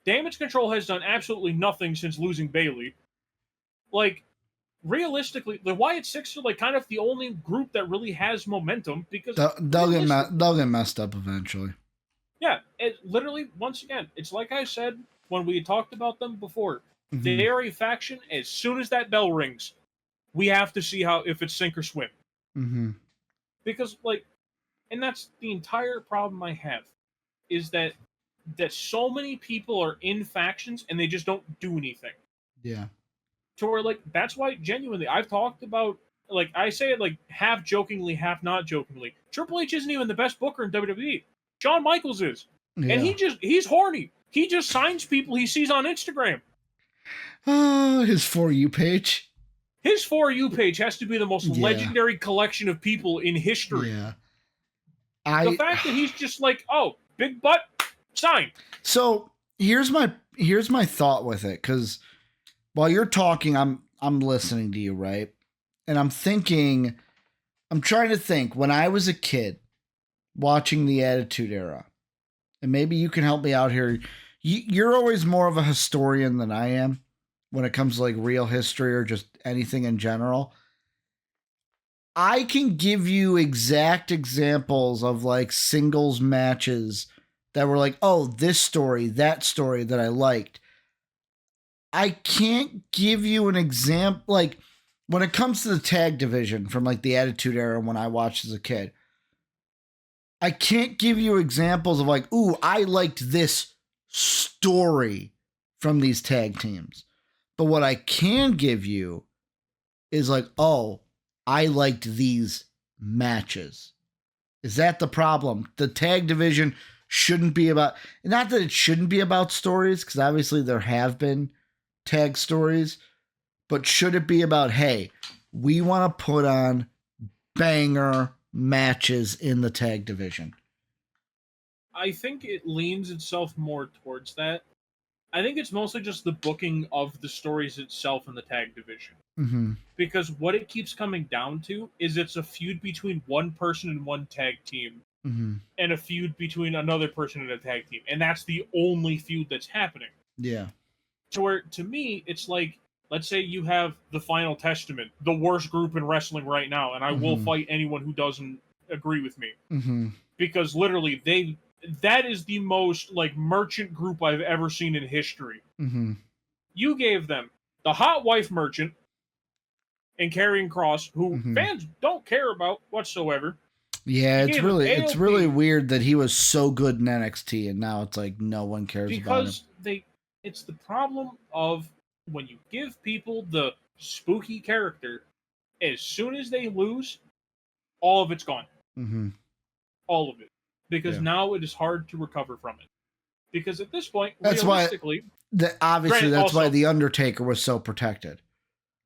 Damage Control has done absolutely nothing since losing Bailey. Like, realistically, the Wyatt Six are like kind of the only group that really has momentum because They'll get messed up eventually. Yeah, it literally, once again, it's like I said when we talked about them before. Mm-hmm. They are a faction. As soon as that bell rings, we have to see if it's sink or swim. Mm-hmm. Because, like, and that's the entire problem I have, is that so many people are in factions and they just don't do anything. Yeah. To where, like, that's why, genuinely, I've talked about, like, I say it, like, half jokingly, half not jokingly. Triple H isn't even the best booker in WWE. Shawn Michaels is. Yeah. And he's horny. He just signs people he sees on Instagram. His For You page. His For You page has to be the most legendary collection of people in history. Yeah. The fact that he's just like, oh, big butt, sign. So here's my thought with it, because while you're talking, I'm listening to you, right? And I'm trying to think when I was a kid watching the Attitude Era, and maybe you can help me out here. You're always more of a historian than I am when it comes to like real history or just anything in general. I can give you exact examples of like singles matches that were like, oh, this story, that story that I liked. I can't give you an example. Like when it comes to the tag division from like the Attitude Era when I watched as a kid, I can't give you examples of like, ooh, I liked this story from these tag teams. But what I can give you is like, oh, I liked these matches. Is that the problem? The tag division shouldn't be about, not that it shouldn't be about stories, because obviously there have been tag stories, but should it be about, hey, we want to put on banger matches in the tag division? I think it leans itself more towards that. I think it's mostly just the booking of the stories itself in the tag division. Mm-hmm. Because what it keeps coming down to is it's a feud between one person and one tag team, Mm-hmm. and a feud between another person and a tag team. And that's the only feud that's happening. Yeah. To where, to me, it's like, let's say you have the Final Testament, the worst group in wrestling right now, and I will fight anyone who doesn't agree with me. Mm-hmm. Because literally, that is the most, like, merchant group I've ever seen in history. Mm-hmm. You gave them the Hot Wife Merchant and Karrion Kross, who fans don't care about whatsoever. Yeah, it's really weird that he was so good in NXT and now it's like no one cares about him. It's the problem of when you give people the spooky character, as soon as they lose, all of it's gone. Mm-hmm. All of it. Because now it is hard to recover from it. Because at this point, realistically... That's why The Undertaker was so protected.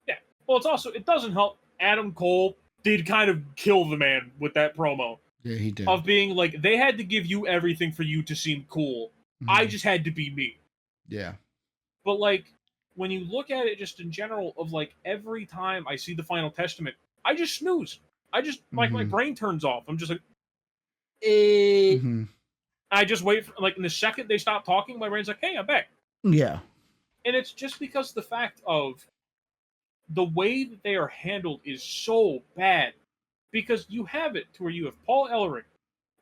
Yeah. Well, it doesn't help. Adam Cole did kind of kill the man with that promo. Yeah, he did. Of being like, they had to give you everything for you to seem cool. Mm-hmm. I just had to be me. Yeah. But, like, when you look at it just in general, of, like, every time I see the Final Testament, I just snooze. I just, like, my brain turns off. I'm just like, I just wait for, like, in the second they stop talking, my brain's like, hey, I'm back. Yeah. And it's just because the fact of the way that they are handled is so bad. Because you have it to where you have Paul Ellering.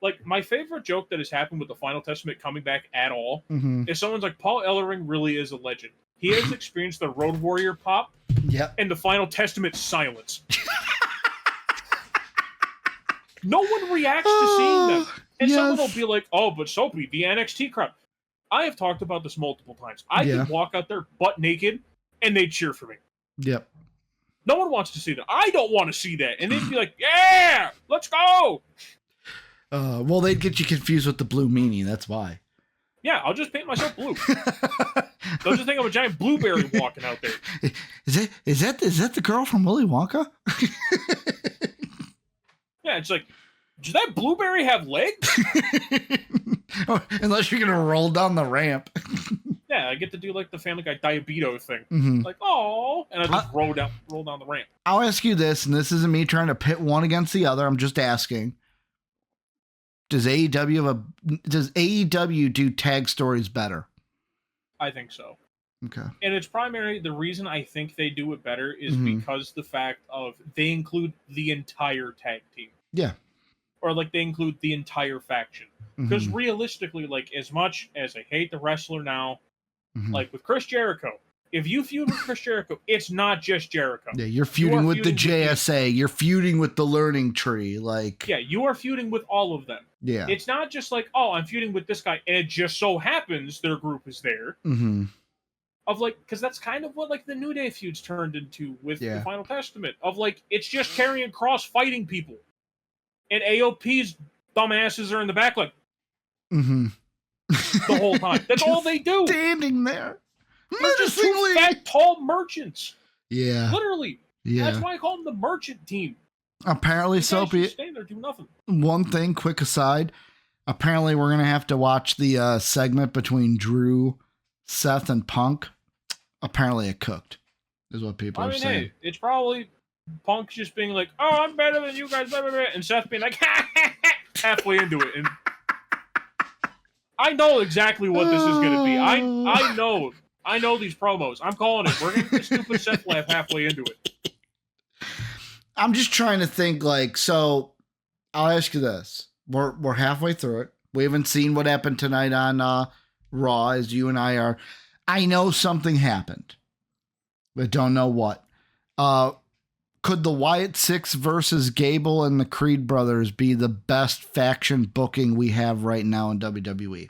Like, my favorite joke that has happened with the Final Testament coming back at all is someone's like, Paul Ellering really is a legend. he has experienced the Road Warrior pop and the Final Testament silence. No one reacts to seeing them. And someone will be like, oh, but Soapy, the NXT crowd. I have talked about this multiple times. I could walk out there butt naked and they'd cheer for me. Yep. No one wants to see that. I don't want to see that. And they'd be like, yeah, let's go. Well, they'd get you confused with the blue meanie. That's why. Yeah, I'll just paint myself blue. They'll just think I'm a giant blueberry walking out there. Is that the girl from Willy Wonka? Yeah, it's like, does that blueberry have legs? Unless you're gonna roll down the ramp. Yeah, I get to do like the Family Guy Diabeto thing. Mm-hmm. Like, oh, and I just roll down the ramp. I'll ask you this, and this isn't me trying to pit one against the other. I'm just asking. Does AEW do tag stories better? I think so. Okay. And it's primarily the reason I think they do it better is because the fact of they include the entire tag team. Yeah. Or like they include the entire faction. Because realistically, like as much as I hate the wrestler now, like with Chris Jericho, if you feud with Chris Jericho, it's not just Jericho. Yeah, you're feuding with the JSA. You're feuding with the Learning Tree. Like, yeah, you are feuding with all of them. Yeah. It's not just like, oh, I'm feuding with this guy, and it just so happens their group is there. Of like, because that's kind of what like the New Day feuds turned into with the Final Testament. Of like, it's just Karrion Kross fighting people, and AOP's dumbasses are in the back like, the whole time. That's all they do. Standing there. They're just two fat, tall merchants. Yeah. Literally. Yeah. That's why I call them the merchant team. Apparently, Soapy. Staying there, do nothing. One thing, quick aside. Apparently, we're gonna have to watch the segment between Drew, Seth, and Punk. Apparently, it cooked. Is what people are saying. Hey, it's probably Punk just being like, "Oh, I'm better than you guys," blah, blah, blah, and Seth being like, "Ha ha ha," halfway into it, and I know exactly what this is gonna be. I know these promos. I'm calling it. We're gonna get a stupid Seth laugh halfway into it. I'm just trying to think, like, so I'll ask you this. We're halfway through it. We haven't seen what happened tonight on Raw, as you and I are. I know something happened, but don't know what. Could the Wyatt Six versus Gable and the Creed brothers be the best faction booking we have right now in WWE?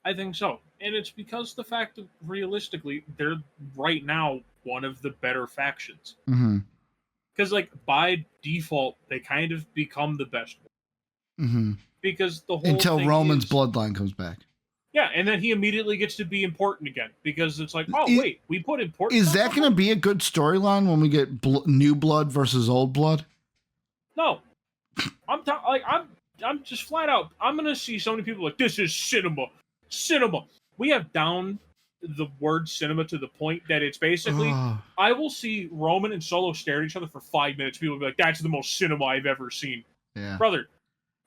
I think so. And it's because the fact that realistically, they're right now one of the better factions. Because, like, by default, they kind of become the best one. Because the whole until Roman's bloodline comes back. Yeah, and then he immediately gets to be important again. Because it's like, oh, wait, we put important. Is that going to be a good storyline when we get new blood versus old blood? No. I'm just flat out, I'm going to see so many people like, this is cinema. Cinema. We have down the word cinema to the point that it's basically, I will see Roman and Solo stare at each other for 5 minutes. People will be like, that's the most cinema I've ever seen. Yeah. Brother,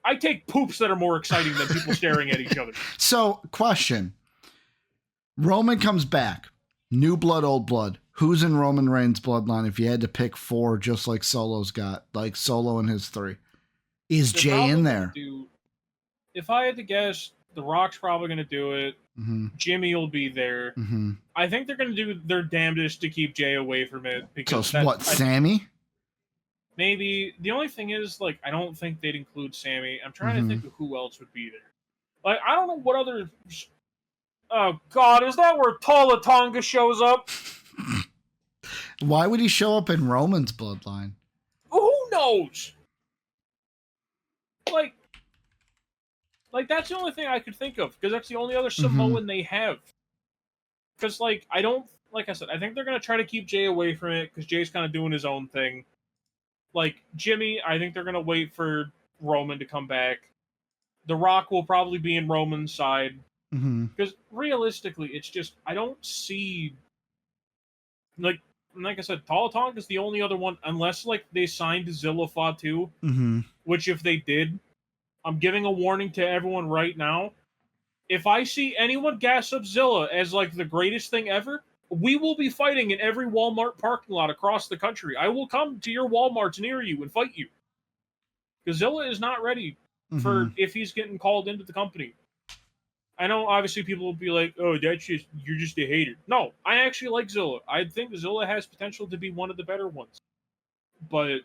I take poops that are more exciting than people staring at each other. So, question. Roman comes back. New blood, old blood. Who's in Roman Reigns' bloodline if you had to pick 4 just like Solo's got? Like Solo and his 3. Is Jey in there? If I had to guess, The Rock's probably going to do it. Jimmy will be there. I think they're going to do their damnedest to keep Jey away from it. Because so what, Sammy? Maybe. The only thing is, like, I don't think they'd include Sammy. I'm trying to think of who else would be there. Like, I don't know what other... Oh, God, is that where Tala Tonga shows up? Why would he show up in Roman's bloodline? Who knows? Like, that's the only thing I could think of, because that's the only other Samoan they have. Because, like, like I said, I think they're going to try to keep Jey away from it, because Jay's kind of doing his own thing. Like, Jimmy, I think they're going to wait for Roman to come back. The Rock will probably be in Roman's side. Because, realistically, it's just, I don't see... Like I said, Talatong is the only other one, unless, like, they signed Zilla Fatu, which if they did... I'm giving a warning to everyone right now. If I see anyone gas up Zilla as, like, the greatest thing ever, we will be fighting in every Walmart parking lot across the country. I will come to your Walmarts near you and fight you. Because Zilla is not ready for if he's getting called into the company. I know obviously people will be like, "Oh, you're just a hater." No, I actually like Zilla. I think Zilla has potential to be one of the better ones. But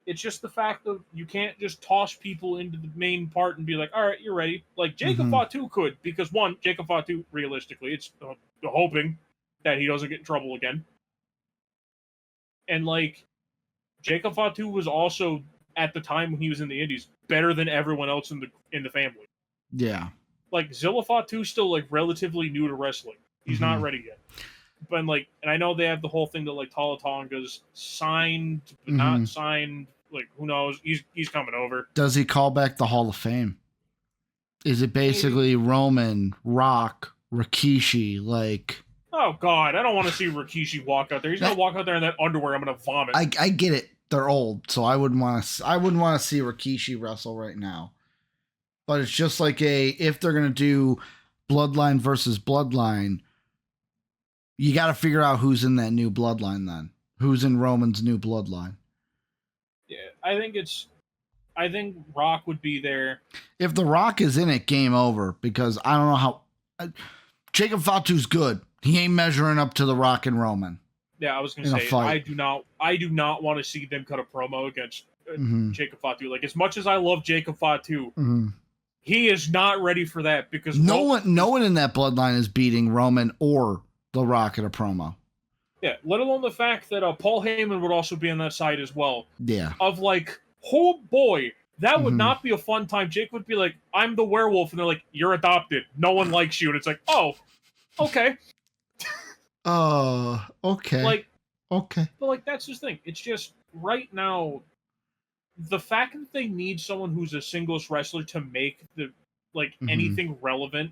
it's just the fact of you can't just toss people into the main part and be like, "All right, you're ready." Like Jacob Fatu could, because one, Jacob Fatu, realistically, it's hoping that he doesn't get in trouble again. And like Jacob Fatu was also at the time when he was in the Indies better than everyone else in the family. Yeah. Like Zilla Fatu's still like relatively new to wrestling. He's not ready yet. But like, and I know they have the whole thing that like Talatonga's signed but not signed. Like, who knows? He's coming over. Does he call back the Hall of Fame? Is it basically Roman, Rock, Rikishi? Like, oh God, I don't want to see Rikishi walk out there. He's gonna walk out there in that underwear. I'm gonna vomit. I get it. They're old, so I wouldn't want to see Rikishi wrestle right now. But it's just like if they're gonna do Bloodline versus Bloodline, you got to figure out who's in that new Bloodline then. Who's in Roman's new Bloodline? Yeah, I think Rock would be there. If The Rock is in it, game over, because I don't know how. Jacob Fatu's good. He ain't measuring up to The Rock and Roman. Yeah, I was gonna say I do not want to see them cut a promo against Jacob Fatu. Like, as much as I love Jacob Fatu, he is not ready for that, because no one in that bloodline is beating Roman or The Rock at a promo. Yeah, let alone the fact that Paul Heyman would also be on that side as well. Yeah. Of like, oh boy, that would not be a fun time. Jake would be like, "I'm the werewolf," and they're like, "You're adopted. No one likes you," and it's like, "Oh, okay." Okay. Like, okay. But like, that's the thing. It's just right now, the fact that they need someone who's a singles wrestler to make the anything relevant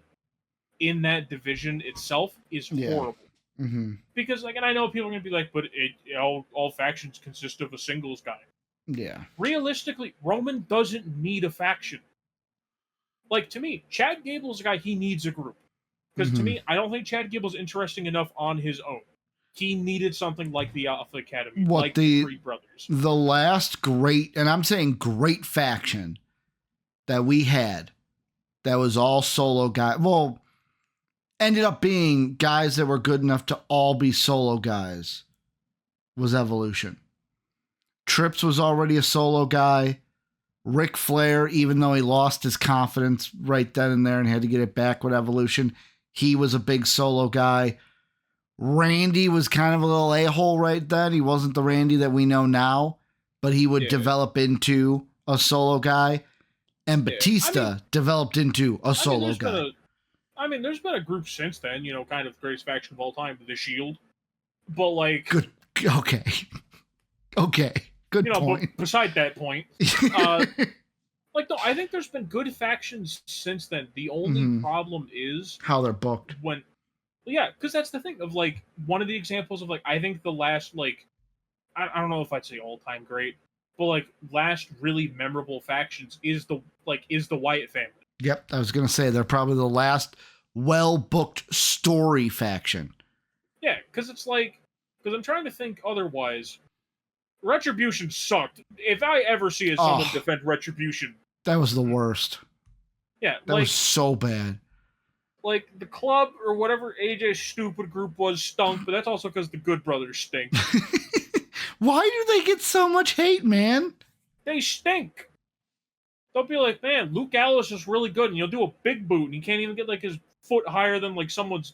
in that division itself is horrible. Because like, and I know people are gonna be like, but all factions consist of a singles guy. Yeah. Realistically, Roman doesn't need a faction. Like, to me, Chad Gable's a guy, he needs a group. Because to me, I don't think Chad Gable's interesting enough on his own. He needed something like the Alpha Academy, like the Three Brothers. The last great, and I'm saying great faction that we had that was all solo guys. Well, ended up being guys that were good enough to all be solo guys was Evolution. Trips was already a solo guy. Ric Flair, even though he lost his confidence right then and there and had to get it back with Evolution, he was a big solo guy. Randy was kind of a little a-hole right then. He wasn't the Randy that we know now, but he would develop into a solo guy. And Batista developed into a solo guy. There's been a group since then, kind of greatest faction of all time, the Shield. But like... Good. Okay. Okay. Good point. But beside that point, no, I think there's been good factions since then. The only problem is how they're booked. Because that's the thing of like one of the examples of like I think the last I don't know if I'd say all time great, but like last really memorable factions is the Wyatt family. Yep, I was gonna say they're probably the last well booked story faction. Yeah, because I'm trying to think otherwise. Retribution sucked. If I ever see someone defend Retribution, that was the worst. Yeah, that was so bad. Like, the club or whatever AJ's stupid group was stunk, but that's also because the Good Brothers stink. Why do they get so much hate, man? They stink. Don't be like, man, Luke Gallows is really good, and you'll do a big boot, and he can't even get like his foot higher than like someone's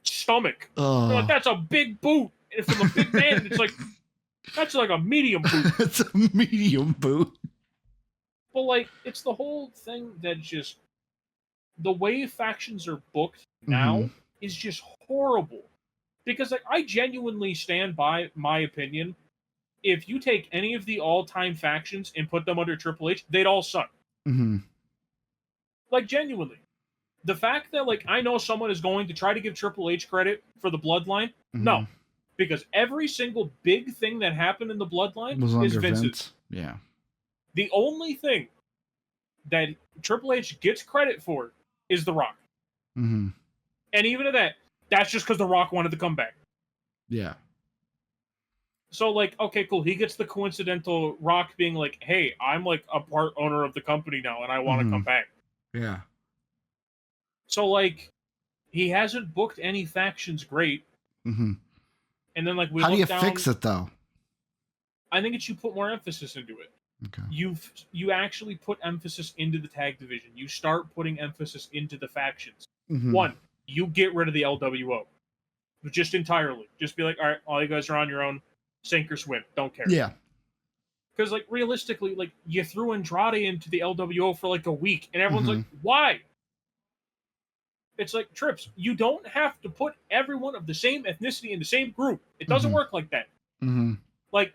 stomach. Like, that's a big boot. And from a big man, it's like, that's like a medium boot. It's a medium boot. But like, it's the whole thing that just the way factions are booked now is just horrible. Because like, I genuinely stand by my opinion. If you take any of the all-time factions and put them under Triple H, they'd all suck. Like, genuinely. The fact that, like, I know someone is going to try to give Triple H credit for the Bloodline, no. Because every single big thing that happened in the Bloodline is Vince's. Yeah. The only thing that Triple H gets credit for is The Rock. And even at that, that's just because The Rock wanted to come back. Yeah. So, like, okay, cool. He gets the coincidental Rock being like, hey, I'm, like, a part owner of the company now, and I want to come back. Yeah. So, like, he hasn't booked any factions great. Mm-hmm. And then, like, How do you fix it, though? I think it should put more emphasis into it. Okay. You actually put emphasis into the tag division. You start putting emphasis into the factions. Mm-hmm. One, you get rid of the LWO. Just entirely. Just be like, all right, all you guys are on your own. Sink or swim. Don't care. Yeah. Because, like, realistically, like, you threw Andrade into the LWO for, like, a week, and everyone's Mm-hmm. like, why? It's like, Trips, you don't have to put everyone of the same ethnicity in the same group. It doesn't Mm-hmm. work like that. Mm-hmm. Like,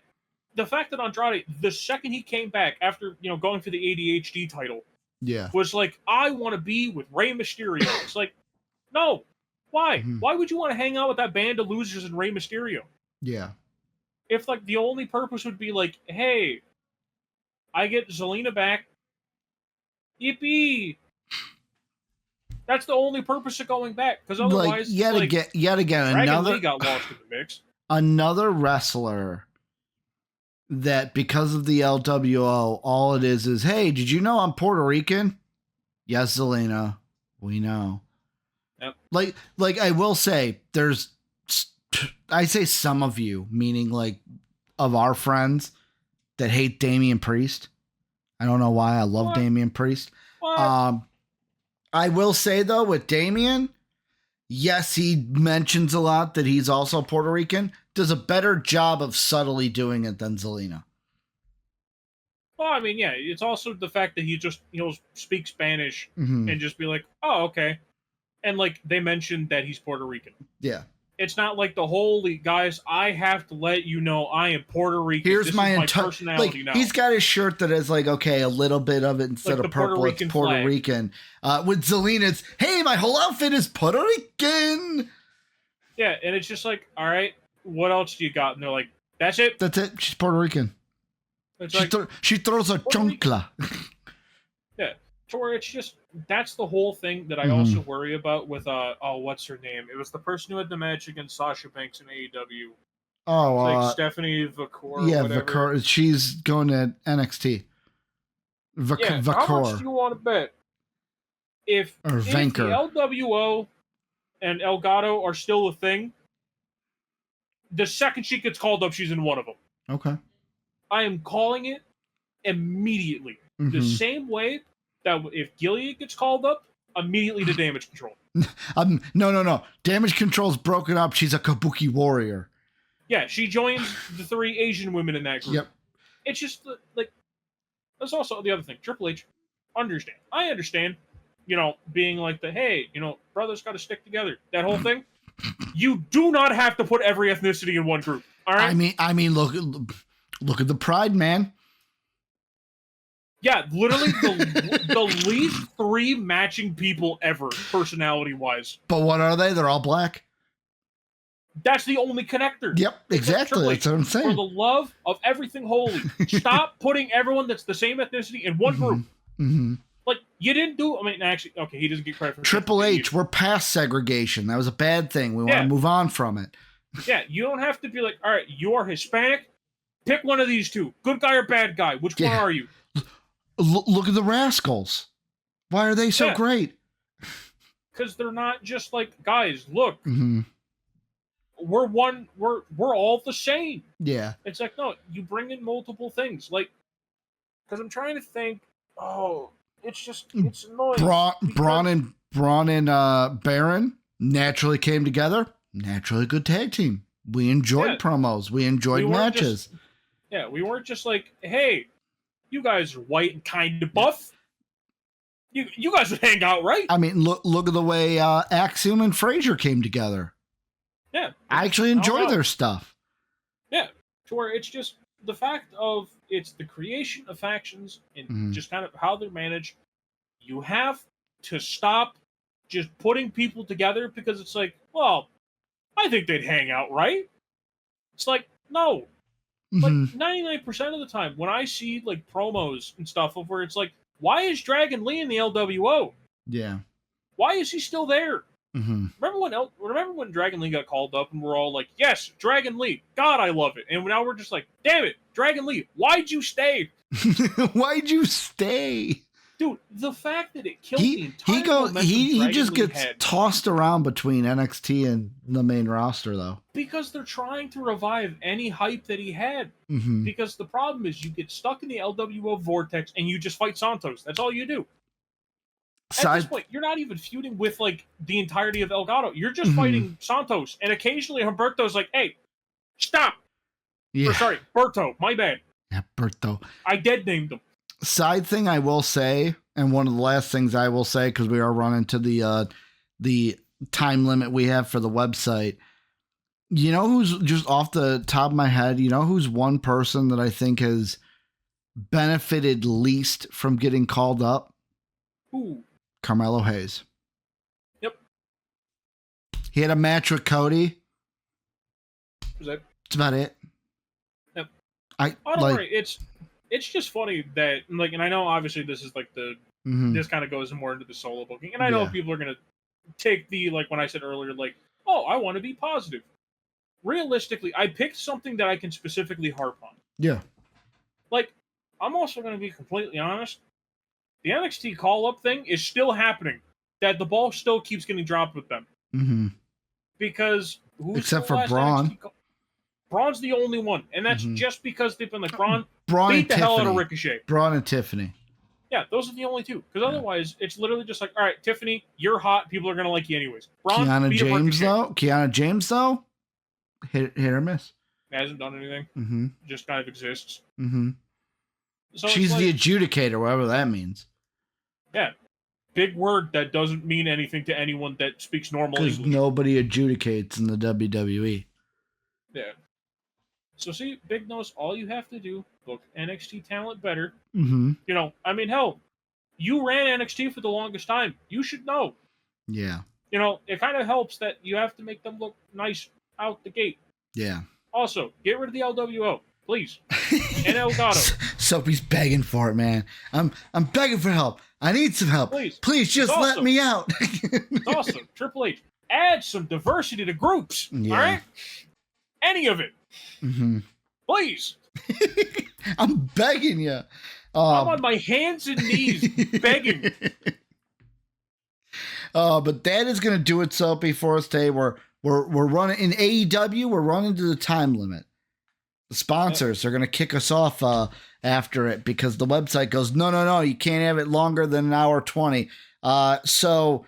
the fact that Andrade, the second he came back after, going for the ADHD title, Yeah. was like, I want to be with Rey Mysterio. It's like, no. Why? Mm-hmm. Why would you want to hang out with that band of losers and Rey Mysterio? Yeah. If, like, the only purpose would be like, hey, I get Zelina back. Yippee! That's the only purpose of going back. Because otherwise, yet again, Dragon Lee got lost in the mix. Another wrestler that, because of the LWO, all it is, hey, did you know I'm Puerto Rican? Yes, Zelina, we know. Yep. Like I will say, I say some of you, meaning like of our friends that hate Damian Priest. I don't know why. I love Damian Priest. What? I will say though, with Damian, yes, he mentions a lot that he's also Puerto Rican. Does a better job of subtly doing it than Zelina. Well, I mean, yeah, it's also the fact that he just, speak Spanish and just be like, oh, okay. And, like, they mentioned that he's Puerto Rican. Yeah. It's not like the holy guys, I have to let you know I am Puerto Rican. Here's my personality now. He's got his shirt that is like, okay, a little bit of it instead of purple, it's Puerto Rican. With Zelina's, hey, my whole outfit is Puerto Rican. Yeah, and it's just like, all right, what else do you got? And they're like, that's it. That's it. She's Puerto Rican. She throws a chancla. Yeah. To where it's just, that's the whole thing that I also worry about with, what's her name? It was the person who had the match against Sasha Banks in AEW. Oh, like Stephanie Vacor. Yeah, Vacor. She's going to NXT. How much do you want to bet? If the LWO and Elgato are still a thing, the second she gets called up, she's in one of them. Okay. I am calling it immediately. The same way that if Gilead gets called up, immediately to Damage Control. No. Damage Control's broken up. She's a Kabuki warrior. Yeah, she joins the 3 Asian women in that group. Yep. It's just, like, that's also the other thing. Triple H, understand. I understand, being like hey, brothers got to stick together. That whole thing. You do not have to put every ethnicity in one group. All right? I mean, look at the Pride, man. Yeah, literally the least 3 matching people ever, personality-wise. But what are they? They're all black? That's the only connector. Yep, exactly. That's what I'm saying. For the love of everything holy, stop putting everyone that's the same ethnicity in one group. Like, you didn't do... I mean, actually, okay, he doesn't get credit for... Triple H, we're past segregation. That was a bad thing. We want to move on from it. Yeah, you don't have to be like, all right, you are Hispanic. Pick one of these 2. Good guy or bad guy. Which one are you? Look at the Rascals. Why are they so great? Because they're not just like, guys, look. We're one. We're all the same. Yeah. It's like, no, you bring in multiple things. Like, because I'm trying to think. Oh, it's annoying. Braun and Baron naturally came together. Naturally good tag team. We enjoyed promos. We enjoyed matches. We weren't just like, hey, you guys are white and kind of buff. You guys would hang out, right? I mean, look at the way Axiom and Frazier came together. Yeah. I actually enjoy their stuff. Yeah. To where it's just the fact of it's the creation of factions and just kind of how they're managed. You have to stop just putting people together because it's like, well, I think they'd hang out, right? It's like, no. Like 99% of the time when I see like promos and stuff of where it's like, why is Dragon Lee in the LWO? Yeah. Why is he still there? Remember when Dragon Lee got called up and we're all like, yes, Dragon Lee. God, I love it. And now we're just like, damn it, Dragon Lee, why'd you stay? Why'd you stay? Dude, the fact that it killed the entire he just Dragon Lee gets had, tossed around between NXT and the main roster, though. because they're trying to revive any hype that he had. Mm-hmm. Because the problem is you get stuck in the LWO vortex and you just fight Santos. That's all you do. At this point, you're not even feuding with like the entirety of Elgato. You're just fighting Santos, and occasionally Humberto's like, "Hey, stop!" Yeah. Or sorry, Berto. My bad. Yeah, Berto. I dead named him. Side thing I will say, and one of the last things I will say, because we are running to the time limit we have for the website. You know who's, just off the top of my head, you know who's one person that I think has benefited least from getting called up? Ooh. Carmelo Hayes. Yep. He had a match with Cody. That's about it. Yep. Don't worry. It's just funny that, like, and I know obviously this is like this kind of goes more into the solo booking, and I know people are gonna take the, like, when I said earlier, like, oh, I want to be positive. Realistically, I picked something that I can specifically harp on. Yeah. Like, I'm also going to be completely honest. The NXT call-up thing is still happening. That the ball still keeps getting dropped with them. Mm-hmm. Because except for Braun. Braun's the only one, and that's just because they've been like, Braun beat the hell out of Ricochet. Braun and Tiffany. Yeah, those are the only two. Because otherwise, it's literally just like, all right, Tiffany, you're hot. People are going to like you anyways. Braun, Kiana James, though? Hit or miss. Hasn't done anything. Mm-hmm. Just kind of exists. Mm-hmm. So she's the adjudicator, whatever that means. Yeah. Big word that doesn't mean anything to anyone that speaks normal English. Because nobody adjudicates in the WWE. Yeah. So see, Big Nose, all you have to do, book NXT talent better. Mm-hmm. You know, I mean, hell, you ran NXT for the longest time. You should know. Yeah. You know, it kind of helps that you have to make them look nice out the gate. Yeah. Also, get rid of the LWO, please. And Elgato. Soapy's begging for it, man. I'm begging for help. I need some help. Please just let me out. It's awesome. Triple H, add some diversity to groups. Yeah. All right? Any of it. Mm-hmm. Please. I'm begging you. I'm on my hands and knees begging. But that is going to do it, Soapy, for us today. We're running in AEW. We're running to the time limit. The sponsors are going to kick us off after it because the website goes, no, you can't have it longer than an hour 20. So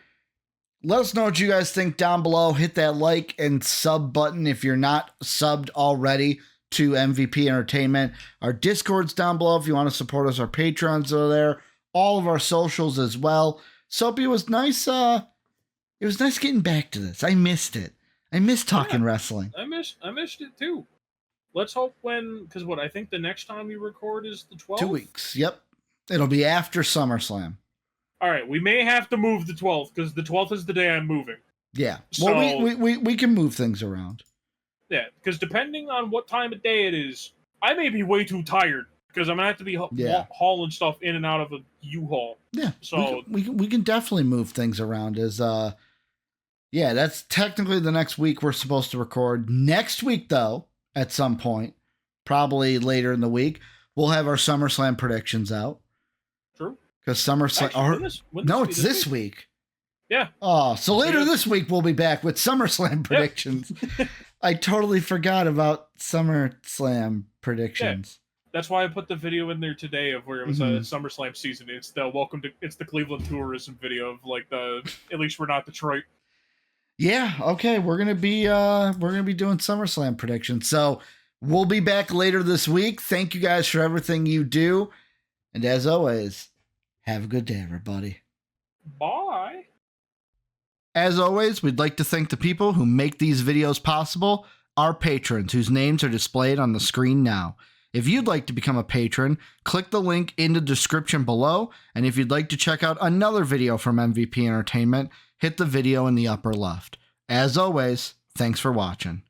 let us know what you guys think down below. Hit that like and sub button if you're not subbed already to MVP Entertainment. Our Discord's down below if you want to support us. Our Patrons are there. All of our socials as well. Soapy, it was nice. It was nice getting back to this. I missed it. I miss talking wrestling. I missed it too. Let's hope because I think the next time we record is the 12th. 2 weeks. Yep. It'll be after SummerSlam. All right. We may have to move the 12th because the 12th is the day I'm moving. Yeah. So, well, we can move things around. Yeah. Because depending on what time of day it is, I may be way too tired because I'm going to have to be hauling stuff in and out of a U-Haul. Yeah. So we can definitely move things around yeah, that's technically the next week we're supposed to record. Next week, though, at some point, probably later in the week, we'll have our SummerSlam predictions out. True. Because SummerSlam... it's this week. Yeah. Oh, so later this week we'll be back with SummerSlam predictions. I totally forgot about SummerSlam predictions. Yeah. That's why I put the video in there today of where it was SummerSlam season. It's the Cleveland tourism video of like at least we're not Detroit. Yeah, okay, we're gonna be doing SummerSlam predictions. So we'll be back later this week. Thank you guys for everything you do, and as always, have a good day, everybody. Bye. As always, we'd like to thank the people who make these videos possible, our patrons, whose names are displayed on the screen now. If you'd like to become a patron, click the link in the description below, and if you'd like to check out another video from MVP Entertainment, hit the video in the upper left. As always, thanks for watching.